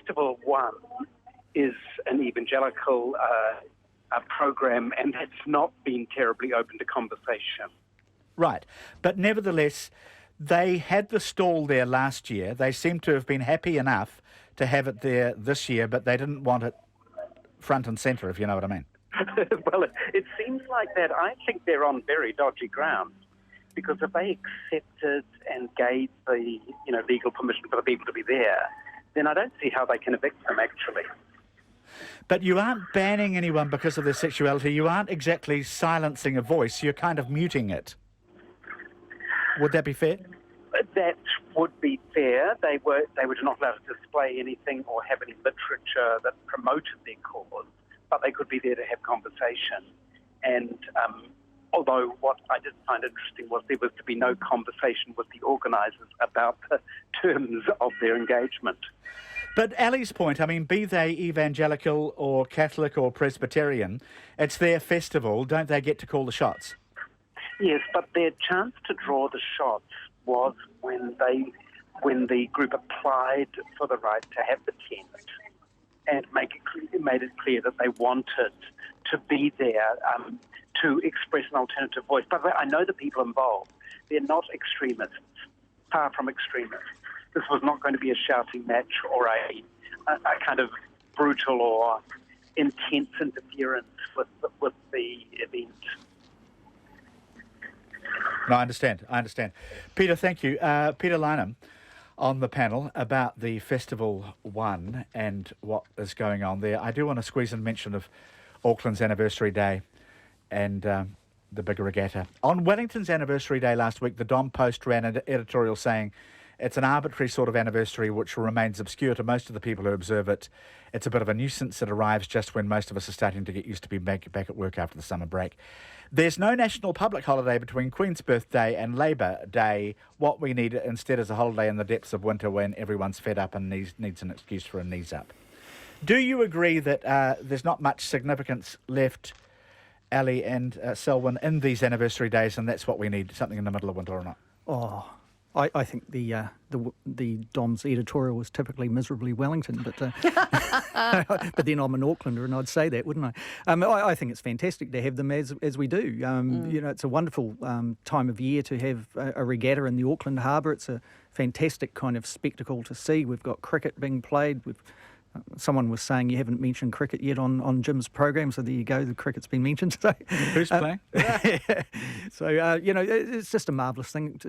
Festival 1 is an evangelical program, and it's not been terribly open to conversation. Right, but nevertheless, they had the stall there last year. They seem to have been happy enough to have it there this year, but they didn't want it front and centre, if you know what I mean. Well, it seems like that. I think they're on very dodgy ground, because if they accepted and gave the legal permission for the people to be there, then I don't see how they can evict them, actually. But you aren't banning anyone because of their sexuality. You aren't exactly silencing a voice. You're kind of muting it. Would that be fair? That would be fair. They were not allowed to display anything or have any literature that promoted their cause, but they could be there to have conversation. And although what I did find interesting was there was to be no conversation with the organisers about the terms of their engagement. But Ali's point, I mean, be they evangelical or Catholic or Presbyterian, it's their festival. Don't they get to call the shots? Yes, but their chance to draw the shots was when the group applied for the right to have the tent and made it clear that they wanted to be there to express an alternative voice. But I know the people involved. They're not extremists, far from extremists. This was not going to be a shouting match or a kind of brutal or intense interference with the event. No, I understand. Peter, thank you. Peter Lynham on the panel about the Festival 1 and what is going on there. I do want to squeeze in mention of Auckland's anniversary day and the big regatta. On Wellington's anniversary day last week, the Dom Post ran an editorial saying it's an arbitrary sort of anniversary which remains obscure to most of the people who observe it. It's a bit of a nuisance. It arrives just when most of us are starting to get used to being back at work after the summer break. There's no national public holiday between Queen's Birthday and Labour Day. What we need instead is a holiday in the depths of winter when everyone's fed up and needs an excuse for a knees up. Do you agree that there's not much significance left, Ali and Selwyn, in these anniversary days, and that's what we need, something in the middle of winter or not? Oh, I think the Dom's editorial was typically miserably Wellington, but but then I'm an Aucklander and I'd say that, wouldn't I? I think it's fantastic to have them as we do. It's a wonderful time of year to have a regatta in the Auckland harbour. It's a fantastic kind of spectacle to see. We've got cricket being played. Someone was saying you haven't mentioned cricket yet on Jim's program, so there you go, the cricket's been mentioned today. Who's playing? So, it's just a marvellous thing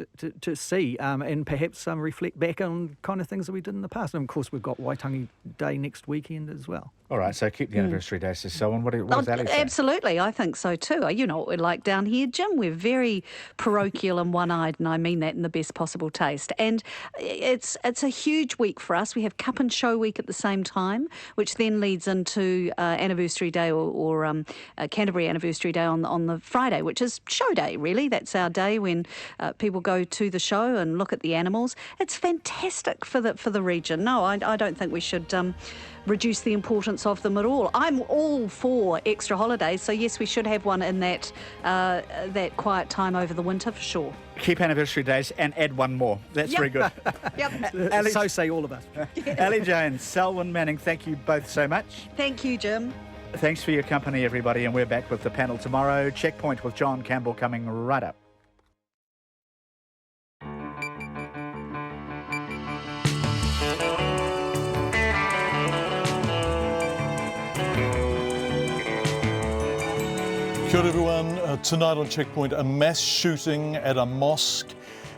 to see and perhaps reflect back on kind of things that we did in the past. And, of course, we've got Waitangi Day next weekend as well. All right, so keep the anniversary days. So, what does Ali say? Absolutely, I think so too. You know what we're like down here, Jim. We're very parochial and one-eyed, and I mean that in the best possible taste. And it's a huge week for us. We have Cup and Show Week at the same time, which then leads into Anniversary Day or Canterbury Anniversary Day on the Friday, which is show day, really. That's our day when people go to the show and look at the animals. It's fantastic for the region. No, I don't think we should reduce the importance of them at all. I'm all for extra holidays, so yes, we should have one in that quiet time over the winter for sure. Keep anniversary days and add one more. That's very good. Yep. So say all of us. Ali Jones, Selwyn Manning, thank you both so much. Thank you, Jim. Thanks for your company, everybody, and we're back with the panel tomorrow. Checkpoint with John Campbell coming right up. Kia ora everyone. Tonight on Checkpoint, a mass shooting at a mosque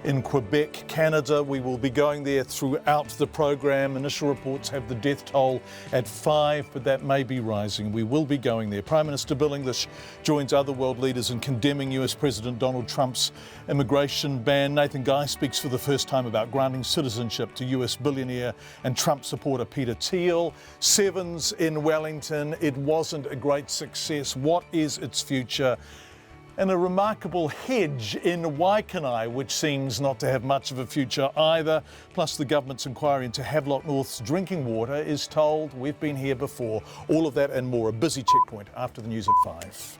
in Quebec, Canada. We will be going there throughout the program. Initial reports have the death toll at 5, but that may be rising. We will be going there. Prime Minister Bill English joins other world leaders in condemning US President Donald Trump's immigration ban. Nathan Guy speaks for the first time about granting citizenship to US billionaire and Trump supporter Peter Thiel. Sevens in Wellington, it wasn't a great success. What is its future? And a remarkable Hedge in Waikanae, which seems not to have much of a future either. Plus the government's inquiry into Havelock North's drinking water is told we've been here before. All of that and more. A busy Checkpoint after the news at 5.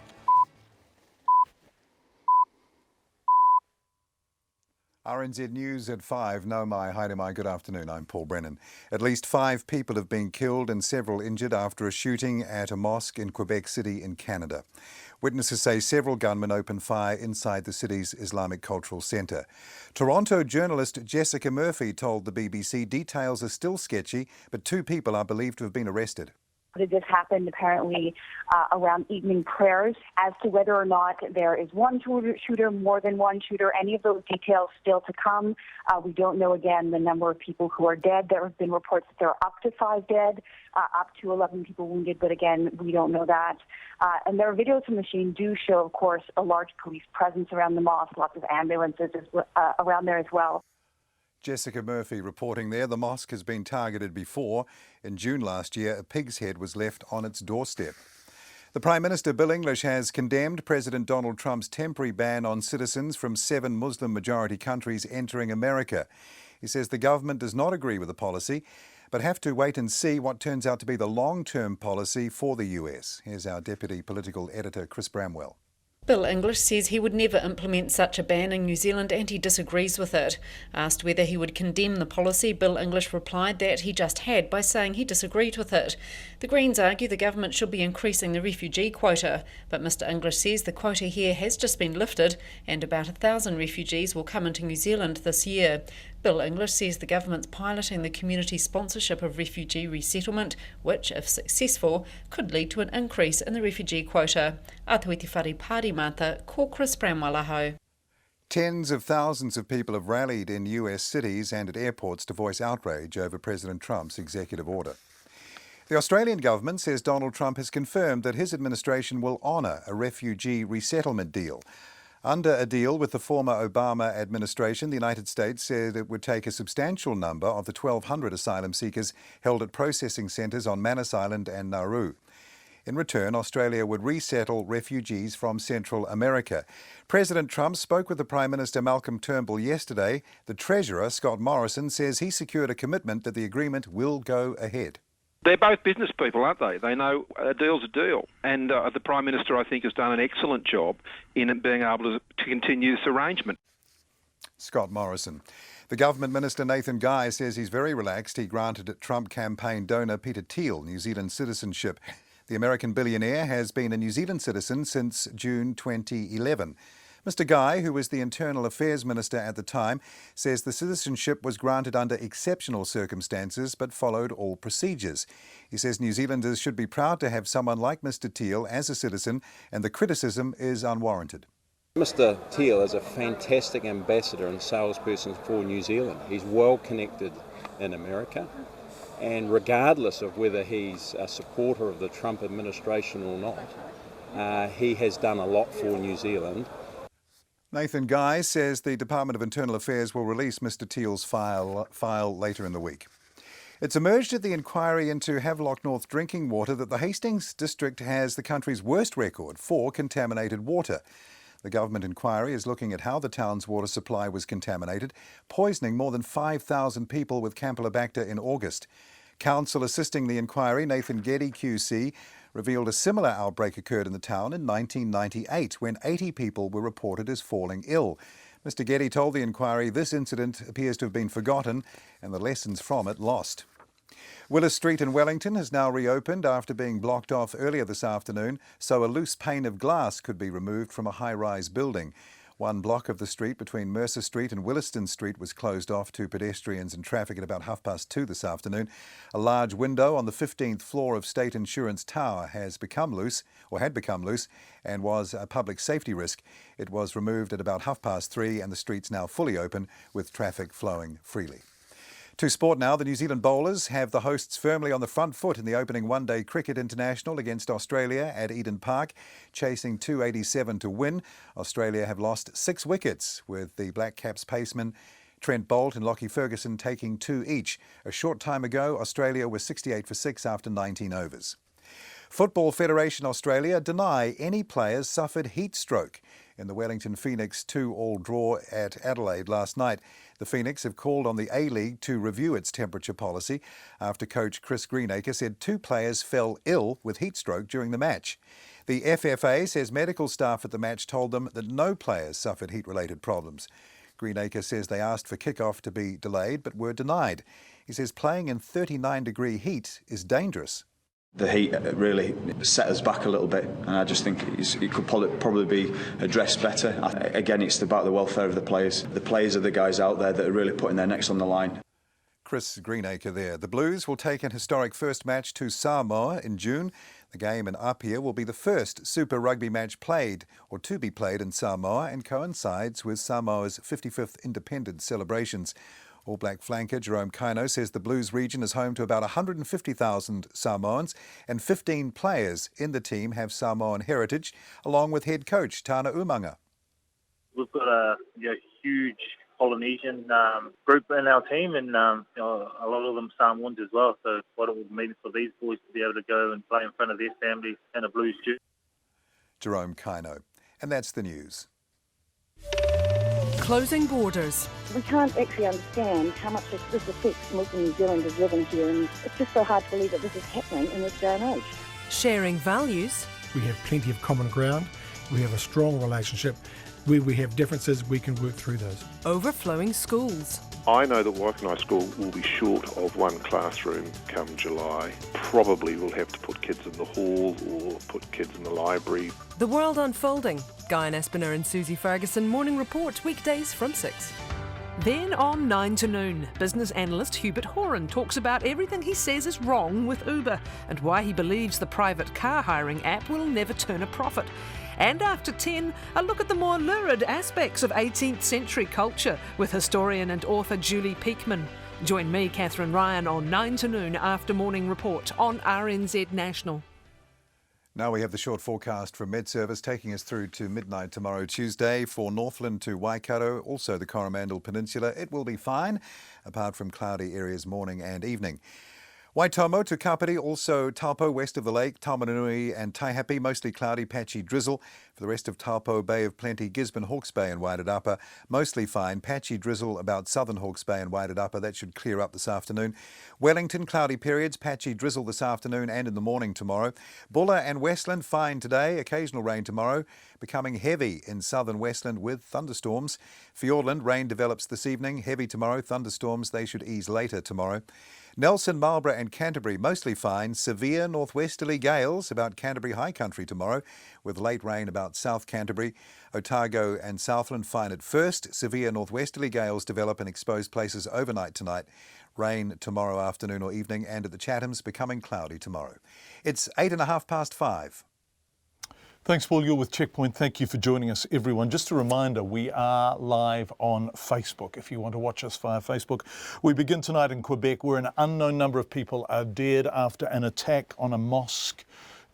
RNZ News at 5. No mai, haere mai, good afternoon. I'm Paul Brennan. At least 5 people have been killed and several injured after a shooting at a mosque in Quebec City in Canada. Witnesses say several gunmen opened fire inside the city's Islamic Cultural Centre. Toronto journalist Jessica Murphy told the BBC details are still sketchy, but 2 people are believed to have been arrested. This happened apparently around evening prayers. As to whether or not there is one shooter, more than one shooter, any of those details still to come. We don't know, again, the number of people who are dead. There have been reports that there are up to 5 dead, up to 11 people wounded, but again, we don't know that. And there are videos from the scene do show, of course, a large police presence around the mosque, lots of ambulances around there as well. Jessica Murphy reporting there. The mosque has been targeted before. In June last year, a pig's head was left on its doorstep. The Prime Minister, Bill English, has condemned President Donald Trump's temporary ban on citizens from 7 Muslim-majority countries entering America. He says the government does not agree with the policy, but have to wait and see what turns out to be the long-term policy for the US. Here's our Deputy Political Editor, Chris Bramwell. Bill English says he would never implement such a ban in New Zealand and he disagrees with it. Asked whether he would condemn the policy, Bill English replied that he just had by saying he disagreed with it. The Greens argue the government should be increasing the refugee quota, but Mr English says the quota here has just been lifted and about 1,000 refugees will come into New Zealand this year. Bill English says the government's piloting the community sponsorship of refugee resettlement, which, if successful, could lead to an increase in the refugee quota. Atuiti whare pāri mata, ko Chris Bramwell aho. Tens of thousands of people have rallied in US cities and at airports to voice outrage over President Trump's executive order. The Australian government says Donald Trump has confirmed that his administration will honour a refugee resettlement deal. Under a deal with the former Obama administration, the United States said it would take a substantial number of the 1,200 asylum seekers held at processing centres on Manus Island and Nauru. In return, Australia would resettle refugees from Central America. President Trump spoke with the Prime Minister Malcolm Turnbull yesterday. The Treasurer, Scott Morrison, says he secured a commitment that the agreement will go ahead. They're both business people, aren't they? They know a deal's a deal. And the Prime Minister, I think, has done an excellent job in being able to continue this arrangement. Scott Morrison. The Government Minister Nathan Guy says he's very relaxed. He granted Trump campaign donor Peter Thiel New Zealand citizenship. The American billionaire has been a New Zealand citizen since June 2011. Mr Guy, who was the Internal Affairs Minister at the time, says the citizenship was granted under exceptional circumstances but followed all procedures. He says New Zealanders should be proud to have someone like Mr Thiel as a citizen, and the criticism is unwarranted. Mr Thiel is a fantastic ambassador and salesperson for New Zealand. He's well connected in America, and regardless of whether he's a supporter of the Trump administration or not, he has done a lot for New Zealand. Nathan Guy says the Department of Internal Affairs will release Mr Thiel's file later in the week. It's emerged at the inquiry into Havelock North drinking water that the Hastings district has the country's worst record for contaminated water. The government inquiry is looking at how the town's water supply was contaminated, poisoning more than 5,000 people with Campylobacter in August. Counsel assisting the inquiry, Nathan Geddy QC, revealed a similar outbreak occurred in the town in 1998 when 80 people were reported as falling ill. Mr Geddy told the inquiry this incident appears to have been forgotten and the lessons from it lost. Willis Street in Wellington has now reopened after being blocked off earlier this afternoon, so a loose pane of glass could be removed from a high-rise building. One block of the street between Mercer Street and Williston Street was closed off to pedestrians and traffic at about 2:30 this afternoon. A large window on the 15th floor of State Insurance Tower had become loose and was a public safety risk. It was removed at about 3:30 and the street's now fully open with traffic flowing freely. To sport now, the New Zealand bowlers have the hosts firmly on the front foot in the opening one-day cricket international against Australia at Eden Park, chasing 287 to win. Australia have lost 6 wickets, with the Black Caps pacemen Trent Boult and Lockie Ferguson taking 2 each. A short time ago, Australia was 68 for 6 after 19 overs. Football Federation Australia deny any players suffered heat stroke in the Wellington Phoenix 2-all draw at Adelaide last night. The Phoenix have called on the A-League to review its temperature policy after coach Chris Greenacre said 2 players fell ill with heat stroke during the match. The FFA says medical staff at the match told them that no players suffered heat-related problems. Greenacre says they asked for kick-off to be delayed but were denied. He says playing in 39-degree heat is dangerous. The heat really set us back a little bit, and I just think it could probably be addressed better. Again, it's about the welfare of the players. The players are the guys out there that are really putting their necks on the line. Chris Greenacre there. The Blues will take an historic first match to Samoa in June. The game in Apia will be the first Super Rugby match played or to be played in Samoa and coincides with Samoa's 55th independence celebrations. All Black flanker Jerome Kaino says the Blues region is home to about 150,000 Samoans, and 15 players in the team have Samoan heritage, along with head coach Tana Umanga. We've got a huge Polynesian group in our team, and a lot of them Samoans as well. So what it would mean for these boys to be able to go and play in front of their families in a Blues jersey. Jerome Kaino. And that's the news. Closing borders. We can't actually understand how much this affects Muslim New Zealanders living here, and it's just so hard to believe that this is happening in this day and age. Sharing values. We have plenty of common ground. We have a strong relationship. Where we have differences, we can work through those. Overflowing schools. I know that Waikanae School will be short of one classroom come July. Probably we'll have to put kids in the hall or put kids in the library. The world unfolding. Guy Aspinall and Susie Ferguson Morning Report, weekdays from 6. Then on 9 to noon, business analyst Hubert Horan talks about everything he says is wrong with Uber and why he believes the private car hiring app will never turn a profit. And after 10, a look at the more lurid aspects of 18th century culture with historian and author Julie Peakman. Join me, Catherine Ryan, on 9 to noon after Morning Report on RNZ National. Now we have the short forecast from MedService taking us through to midnight tomorrow, Tuesday, for Northland to Waikato, also the Coromandel Peninsula. It will be fine, apart from cloudy areas morning and evening. Waitomo to Kapiti, also Taupo west of the lake, Taumarunui and Taihape, mostly cloudy, patchy drizzle. For the rest of Taupo, Bay of Plenty, Gisborne, Hawke's Bay and Wairarapa, mostly fine, patchy drizzle about southern Hawke's Bay and Wairarapa. That should clear up this afternoon. Wellington, cloudy periods, patchy drizzle this afternoon and in the morning tomorrow. Bulla and Westland, fine today, occasional rain tomorrow, becoming heavy in southern Westland with thunderstorms. Fiordland, rain develops this evening, heavy tomorrow, thunderstorms, they should ease later tomorrow. Nelson, Marlborough and Canterbury, mostly fine. Severe northwesterly gales about Canterbury High Country tomorrow, with late rain about South Canterbury. Otago and Southland fine at first. Severe northwesterly gales develop in exposed places overnight tonight. Rain tomorrow afternoon or evening, and at the Chathams becoming cloudy tomorrow. It's 5:08. Thanks, Paul. You're with Checkpoint. Thank you for joining us, everyone. Just a reminder, we are live on Facebook if you want to watch us via Facebook. We begin tonight in Quebec, where an unknown number of people are dead after an attack on a mosque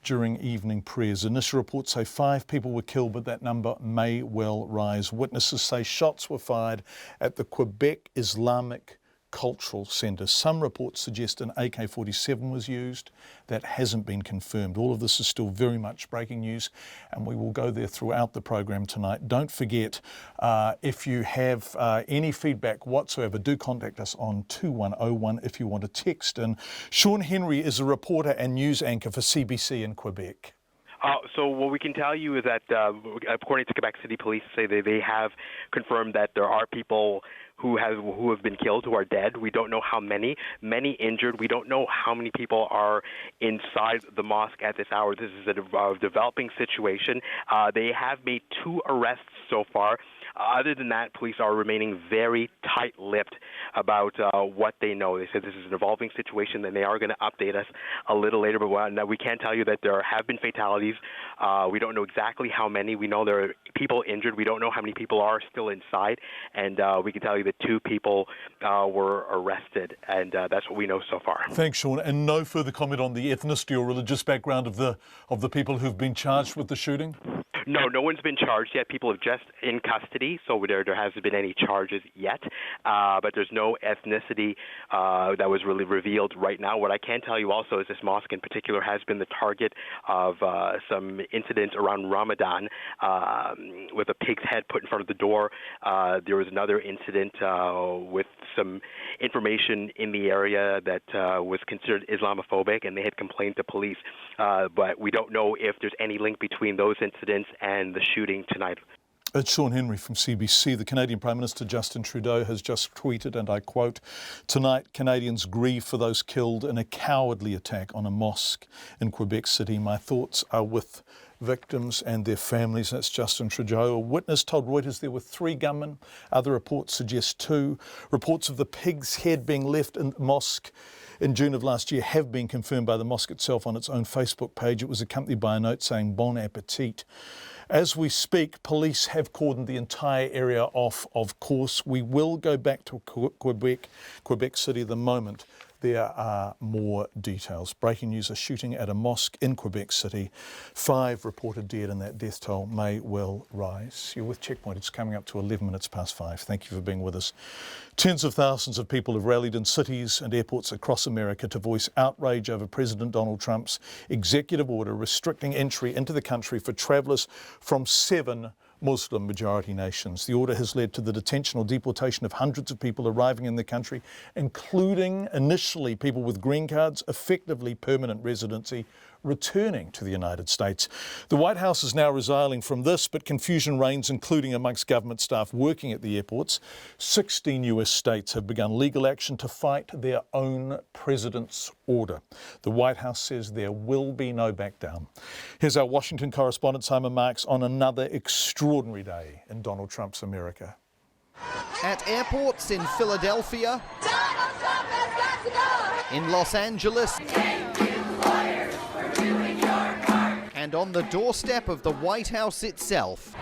during evening prayers. Initial reports say 5 people were killed, but that number may well rise. Witnesses say shots were fired at the Quebec Islamic Cultural Centre. Some reports suggest an AK-47 was used. That hasn't been confirmed. All of this is still very much breaking news, and we will go there throughout the program tonight. Don't forget, if you have any feedback whatsoever, do contact us on 2101 if you want to text. And Sean Henry is a reporter and news anchor for CBC in Quebec. So what we can tell you is that, according to Quebec City Police, they have confirmed that there are people who have been killed, who are dead. We don't know how many injured. We don't know how many people are inside the mosque at this hour. This is a developing situation. They have made 2 arrests so far. Other than that, police are remaining very tight-lipped about what they know. They said this is an evolving situation, and they are going to update us a little later. But we can tell you that there have been fatalities. We don't know exactly how many. We know there are people injured. We don't know how many people are still inside. And we can tell you that 2 people were arrested, and that's what we know so far. Thanks, Sean. And no further comment on the ethnicity or religious background of the people who've been charged with the shooting? No one's been charged yet. People are just in custody, so there hasn't been any charges yet. But there's no ethnicity that was really revealed right now. What I can tell you also is this mosque in particular has been the target of some incidents around Ramadan with a pig's head put in front of the door. There was another incident with some information in the area that was considered Islamophobic, and they had complained to police. But we don't know if there's any link between those incidents and the shooting tonight. It's Sean Henry from CBC. The Canadian Prime Minister Justin Trudeau has just tweeted, and I quote, "Tonight, Canadians grieve for those killed in a cowardly attack on a mosque in Quebec City. My thoughts are with victims and their families." That's Justin Trudeau. A witness told Reuters there were 3 gunmen. Other reports suggest 2. Reports of the pig's head being left in the mosque in June of last year have been confirmed by the mosque itself on its own Facebook page. It was accompanied by a note saying "Bon appetit." As we speak, police have cordoned the entire area off, of course. We will go back to Quebec City the moment there are more details. Breaking news, a shooting at a mosque in Quebec City. 5 reported dead, and that death toll may well rise. You're with Checkpoint. It's coming up to 11 minutes past 5. Thank you for being with us. Tens of thousands of people have rallied in cities and airports across America to voice outrage over President Donald Trump's executive order restricting entry into the country for travellers from 7 Muslim majority nations. The order has led to the detention or deportation of hundreds of people arriving in the country, including initially people with green cards, effectively permanent residency, returning to the United States. The White House is now resiling from this, but confusion reigns, including amongst government staff working at the airports. 16 US states have begun legal action to fight their own president's order. The White House says there will be no back down. Here's our Washington correspondent Simon Marks on another extraordinary day in Donald Trump's America. At airports in Philadelphia, in Los Angeles, and on the doorstep of the White House itself.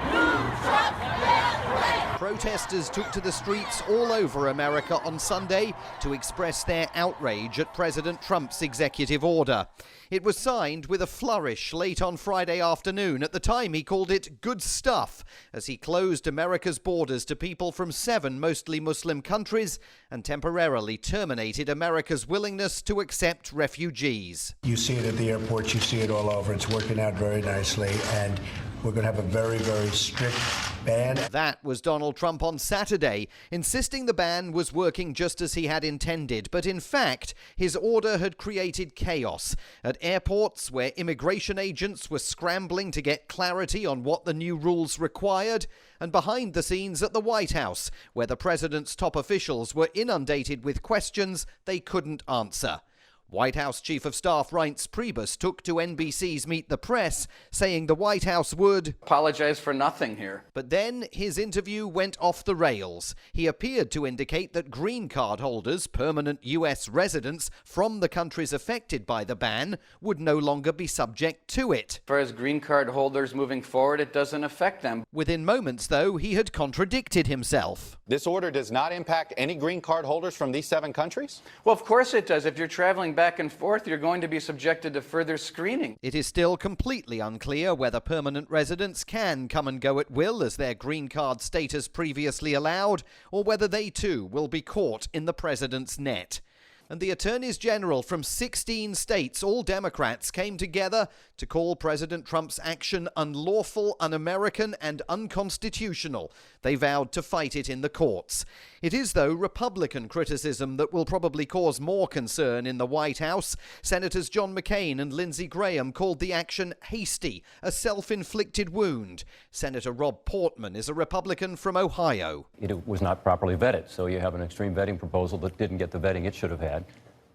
Protesters took to the streets all over America on Sunday to express their outrage at President Trump's executive order. It was signed with a flourish late on Friday afternoon. At the time, he called it good stuff, as he closed America's borders to people from 7 mostly Muslim countries and temporarily terminated America's willingness to accept refugees. You see it at the airports, you see it all over. It's working out very nicely, and we're going to have a very, very strict ban. That was Donald Trump on Saturday, insisting the ban was working just as he had intended. But in fact, his order had created chaos at airports where immigration agents were scrambling to get clarity on what the new rules required, and behind the scenes at the White House, where the president's top officials were inundated with questions they couldn't answer. White House Chief of Staff Reince Priebus took to NBC's Meet the Press, saying the White House would apologize for nothing here. But then his interview went off the rails. He appeared to indicate that green card holders, permanent US residents from the countries affected by the ban, would no longer be subject to it. For as green card holders moving forward, it doesn't affect them. Within moments, though, he had contradicted himself. This order does not impact any green card holders from these 7 countries? Well, of course it does. If you're traveling back and forth, you're going to be subjected to further screening. It is still completely unclear whether permanent residents can come and go at will as their green card status previously allowed, or whether they too will be caught in the president's net. And the attorneys general from 16 states, all Democrats, came together to call President Trump's action unlawful, un-American and unconstitutional. They vowed to fight it in the courts. It is, though, Republican criticism that will probably cause more concern in the White House. Senators John McCain and Lindsey Graham called the action hasty, a self-inflicted wound. Senator Rob Portman is a Republican from Ohio. It was not properly vetted, so you have an extreme vetting proposal that didn't get the vetting it should have had.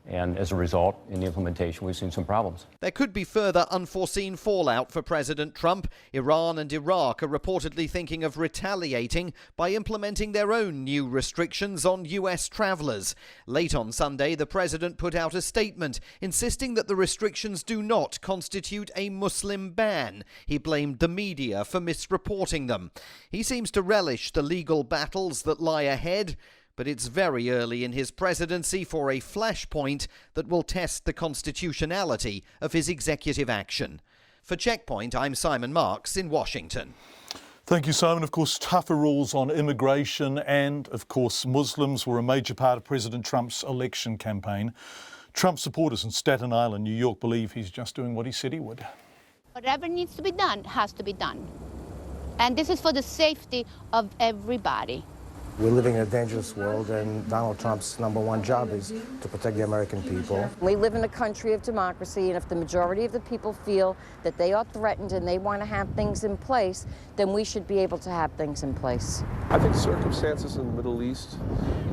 And as a result, in the implementation, we've seen some problems. There could be further unforeseen fallout for President Trump. Iran and Iraq are reportedly thinking of retaliating by implementing their own new restrictions on US travelers. Late on Sunday, the president put out a statement insisting that the restrictions do not constitute a Muslim ban. He blamed the media for misreporting them. He seems to relish the legal battles that lie ahead, but it's very early in his presidency for a flashpoint that will test the constitutionality of his executive action. For Checkpoint, I'm Simon Marks in Washington. Thank you, Simon. Of course, tougher rules on immigration and, of course, Muslims were a major part of President Trump's election campaign. Trump supporters in Staten Island, New York, believe he's just doing what he said he would. Whatever needs to be done has to be done. And this is for the safety of everybody. We're living in a dangerous world, and Donald Trump's #1 job is to protect the American people. We live in a country of democracy, and if the majority of the people feel that they are threatened and they want to have things in place, then we should be able to have things in place. I think circumstances in the Middle East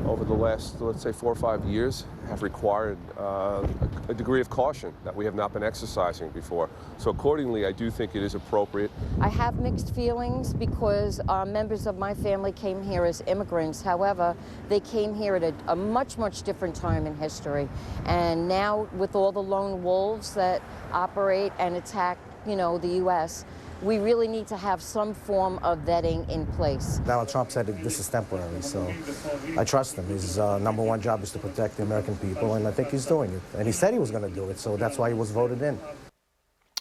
over the last, let's say, 4 or 5 years have required a degree of caution that we have not been exercising before. So accordingly, I do think it is appropriate. I have mixed feelings because members of my family came here as immigrants. However, they came here at a much, much different time in history. And now with all the lone wolves that operate and attack, the U.S., we really need to have some form of vetting in place. Donald Trump said that this is temporary, so I trust him. His #1 job is to protect the American people, and I think he's doing it. And he said he was going to do it, so that's why he was voted in.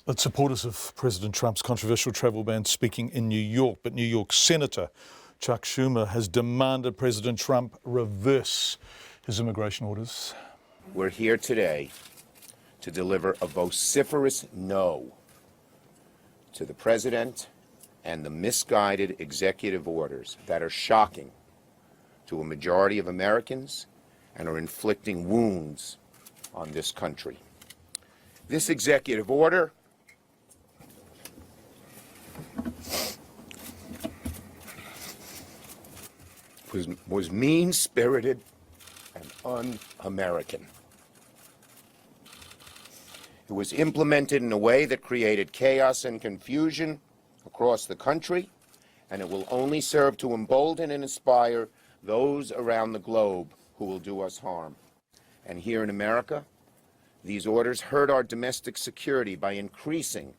But supporters of President Trump's controversial travel ban speaking in New York, but New York Senator Chuck Schumer has demanded President Trump reverse his immigration orders. We're here today to deliver a vociferous no to the president and the misguided executive orders that are shocking to a majority of Americans and are inflicting wounds on this country. This executive order was mean-spirited and un-American. It was implemented in a way that created chaos and confusion across the country, and it will only serve to embolden and inspire those around the globe who will do us harm. And here in America, these orders hurt our domestic security by increasing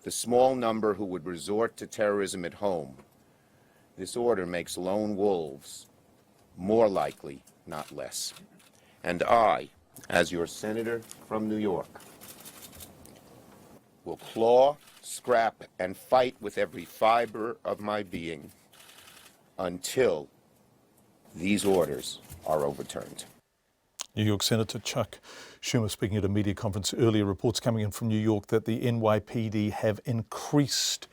the small number who would resort to terrorism at home. This order makes lone wolves more likely, not less. And I, as your senator from New York, will claw, scrap, and fight with every fiber of my being until these orders are overturned. New York Senator Chuck Schumer speaking at a media conference earlier. Reports coming in from New York that the NYPD have increased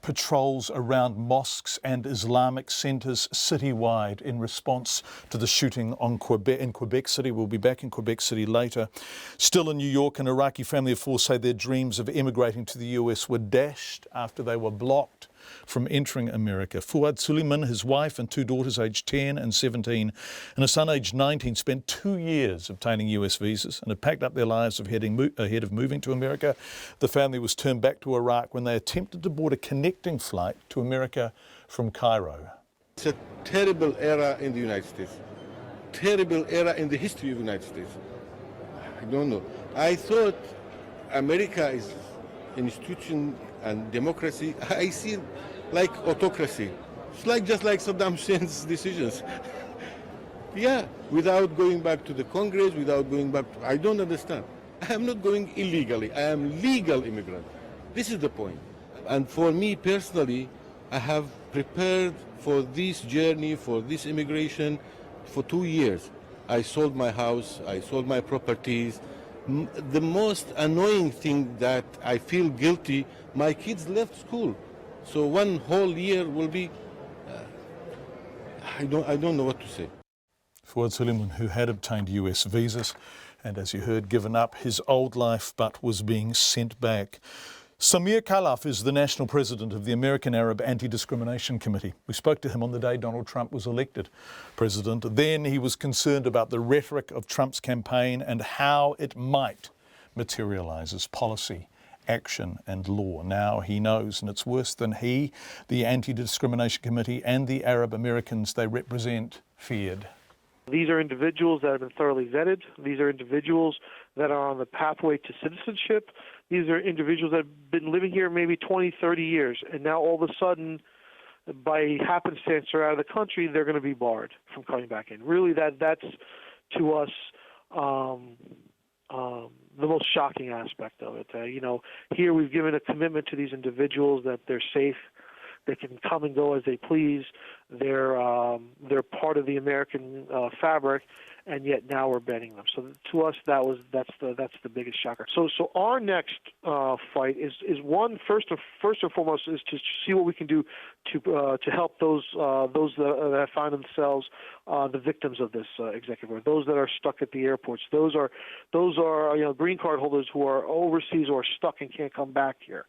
patrols around mosques and Islamic centres citywide in response to the shooting in Quebec City. We'll be back in Quebec City later. Still in New York, an Iraqi family of 4 say their dreams of emigrating to the US were dashed after they were blocked from entering America. Fuad Suleiman, his wife and 2 daughters aged 10 and 17 and a son aged 19 spent 2 years obtaining US visas and had packed up their lives ahead of moving to America. The family was turned back to Iraq when they attempted to board a connecting flight to America from Cairo. It's a terrible era in the United States. Terrible era in the history of the United States. I don't know. I thought America is an institution and democracy. I see it like autocracy. It's just like Saddam Hussein's decisions. Yeah, without going back to the Congress, without going back, I don't understand. I am not going illegally. I am legal immigrant. This is the point. And for me personally, I have prepared for this journey, for this immigration, for 2 years. I sold my house, I sold my properties. The most annoying thing that I feel guilty, my kids left school. So 1 whole year will be, I don't know what to say. Fuad Suleiman, who had obtained US visas and, as you heard, given up his old life but was being sent back. Samir Khalaf is the national president of the American Arab Anti-Discrimination Committee. We spoke to him on the day Donald Trump was elected president. Then he was concerned about the rhetoric of Trump's campaign and how it might materialise as policy, action and law. Now he knows, and it's worse than he, the Anti-Discrimination Committee and the Arab Americans they represent feared. These are individuals that have been thoroughly vetted. These are individuals that are on the pathway to citizenship. These are individuals that have been living here maybe 20, 30 years, and now all of a sudden, by happenstance, they're out of the country, they're going to be barred from coming back in. Really, that's to us the most shocking aspect of it. Here we've given a commitment to these individuals that they're safe, They can come and go as they please. They're part of the American fabric, and yet now we're banning them. So to us, that's the biggest shocker. So our next fight is one first and foremost is to see what we can do to help those that find themselves the victims of this executive order, those that are stuck at the airports, those are green card holders who are overseas or are stuck and can't come back here.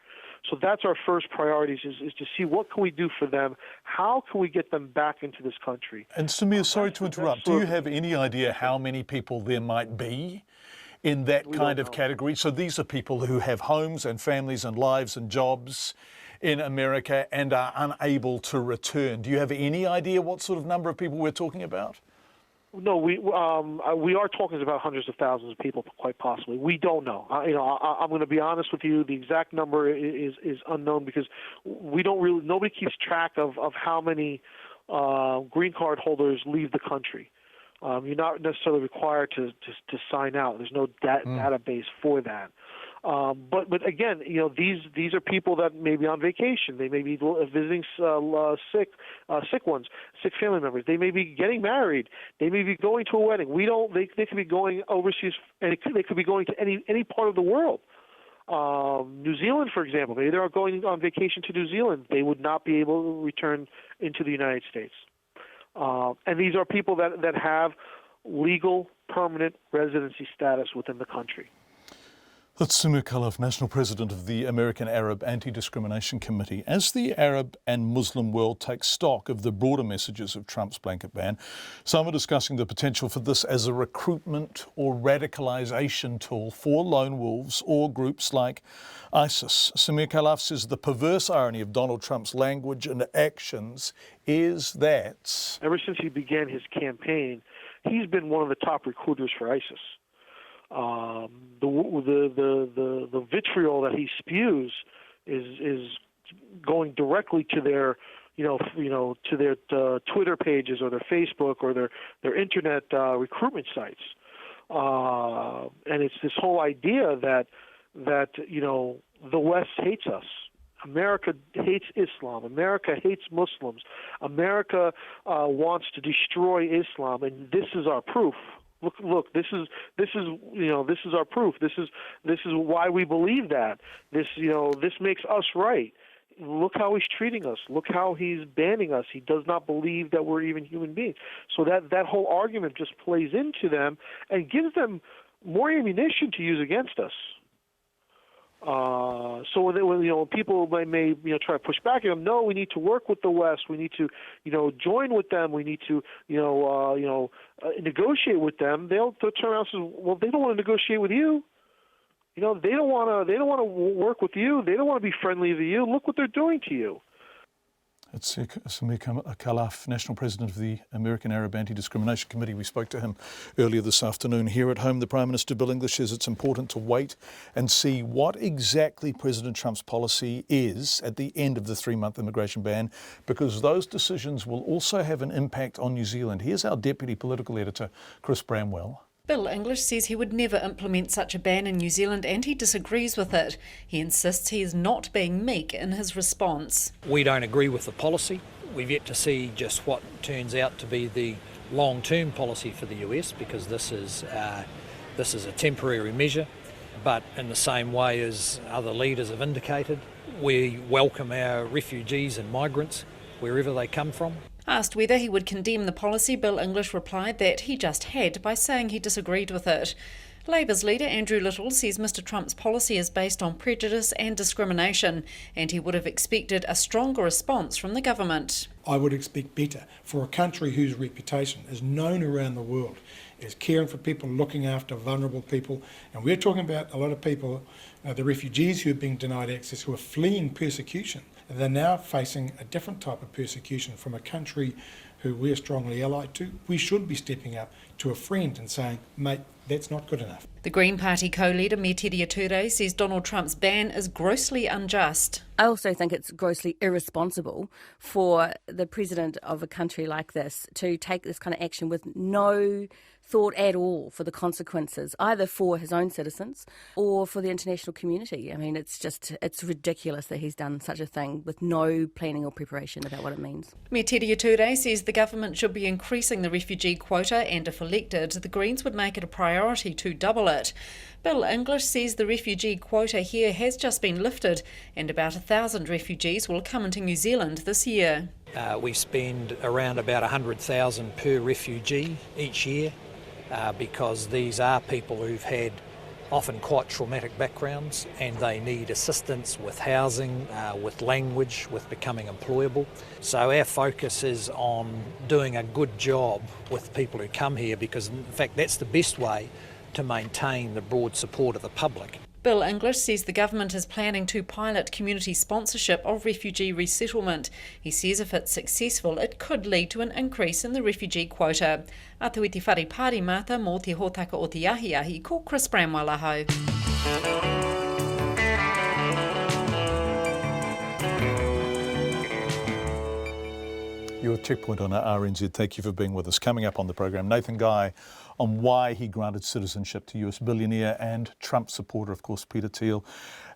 So that's our first priorities is to see what can we do for them, how can we get them back into this country. And Samir, sorry to interrupt, do you have any idea how many people there might be in that kind of category? So these are people who have homes and families and lives and jobs in America and are unable to return. Do you have any idea what sort of number of people we're talking about? No, we are talking about hundreds of thousands of people, quite possibly. We don't know. I'm going to be honest with you. The exact number is unknown because we don't really. Nobody keeps track of how many green card holders leave the country. You're not necessarily required to sign out. There's no database for that. But again, these are people that may be on vacation. They may be visiting sick ones, sick family members. They may be getting married. They may be going to a wedding. They could be going overseas, and they could be going to any part of the world. New Zealand, for example, maybe they're going on vacation to New Zealand. They would not be able to return into the United States. And these are people that have legal permanent residency status within the country. That's Samir Khalaf, National President of the American Arab Anti-Discrimination Committee. As the Arab and Muslim world takes stock of the broader messages of Trump's blanket ban, some are discussing the potential for this as a recruitment or radicalisation tool for lone wolves or groups like ISIS. Samir Khalaf says the perverse irony of Donald Trump's language and actions is that ever since he began his campaign, he's been one of the top recruiters for ISIS. The vitriol that he spews is going directly to their to their Twitter pages or their Facebook or their internet recruitment sites, and it's this whole idea that the West hates us. America hates Islam. America hates Muslims. America wants to destroy Islam, and this is our proof. Look, this is our proof. This is why we believe that. This makes us right. Look how he's treating us. Look how he's banning us. He does not believe that we're even human beings. So that whole argument just plays into them and gives them more ammunition to use against us. So when people may try to push back at them, no, we need to work with the West. We need to join with them. We need to negotiate with them. They'll turn around and say, well, they don't want to negotiate with you. They don't want to work with you. They don't want to be friendly to you. Look what they're doing to you. It's Samir Khalaf, National President of the American Arab Anti-Discrimination Committee. We spoke to him earlier this afternoon. Here at home, the Prime Minister, Bill English, says it's important to wait and see what exactly President Trump's policy is at the end of the 3-month immigration ban, because those decisions will also have an impact on New Zealand. Here's our Deputy Political Editor, Chris Bramwell. Bill English says he would never implement such a ban in New Zealand and he disagrees with it. He insists he is not being meek in his response. We don't agree with the policy. We've yet to see just what turns out to be the long-term policy for the US, because this is a temporary measure. But in the same way as other leaders have indicated, we welcome our refugees and migrants wherever they come from. Asked whether he would condemn the policy, Bill English replied that he just had by saying he disagreed with it. Labour's leader Andrew Little says Mr Trump's policy is based on prejudice and discrimination, and he would have expected a stronger response from the government. I would expect better for a country whose reputation is known around the world as caring for people, looking after vulnerable people. And we're talking about a lot of people, the refugees who are being denied access, who are fleeing persecution. They're now facing a different type of persecution from a country who we're strongly allied to. We should be stepping up to a friend and saying, mate, that's not good enough. The Green Party co-leader Metiri Ature says Donald Trump's ban is grossly unjust. I also think it's grossly irresponsible for the president of a country like this to take this kind of action with no thought at all for the consequences, either for his own citizens or for the international community. I mean, it's ridiculous that he's done such a thing with no planning or preparation about what it means. Me Tere Ture says the government should be increasing the refugee quota, and if elected, the Greens would make it a priority to double it. Bill English says the refugee quota here has just been lifted and about 1,000 refugees will come into New Zealand this year. We spend around about 100,000 per refugee each year because these are people who've had often quite traumatic backgrounds and they need assistance with housing, with language, with becoming employable. So our focus is on doing a good job with people who come here because in fact that's the best way to maintain the broad support of the public. Bill English says the government is planning to pilot community sponsorship of refugee resettlement. He says if it's successful, it could lead to an increase in the refugee quota. Atuiti whare pāri mata mō te hōtaka o te ahi ko Chris Bramwell aho. Your checkpoint on our RNZ. Thank you for being with us. Coming up on the program, Nathan Guy on why he granted citizenship to US billionaire and Trump supporter, of course, Peter Thiel,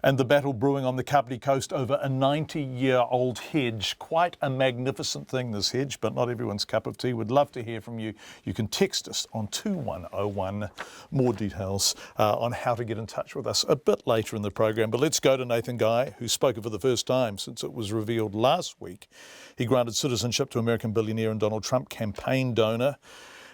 and the battle brewing on the Kapiti coast over a 90-year-old hedge. Quite a magnificent thing, this hedge, but not everyone's cup of tea. We'd love to hear from you. You can text us on 2101. More details on how to get in touch with us a bit later in the program. But let's go to Nathan Guy, who spoke for the first time since it was revealed last week. He granted citizenship to American billionaire and Donald Trump campaign donor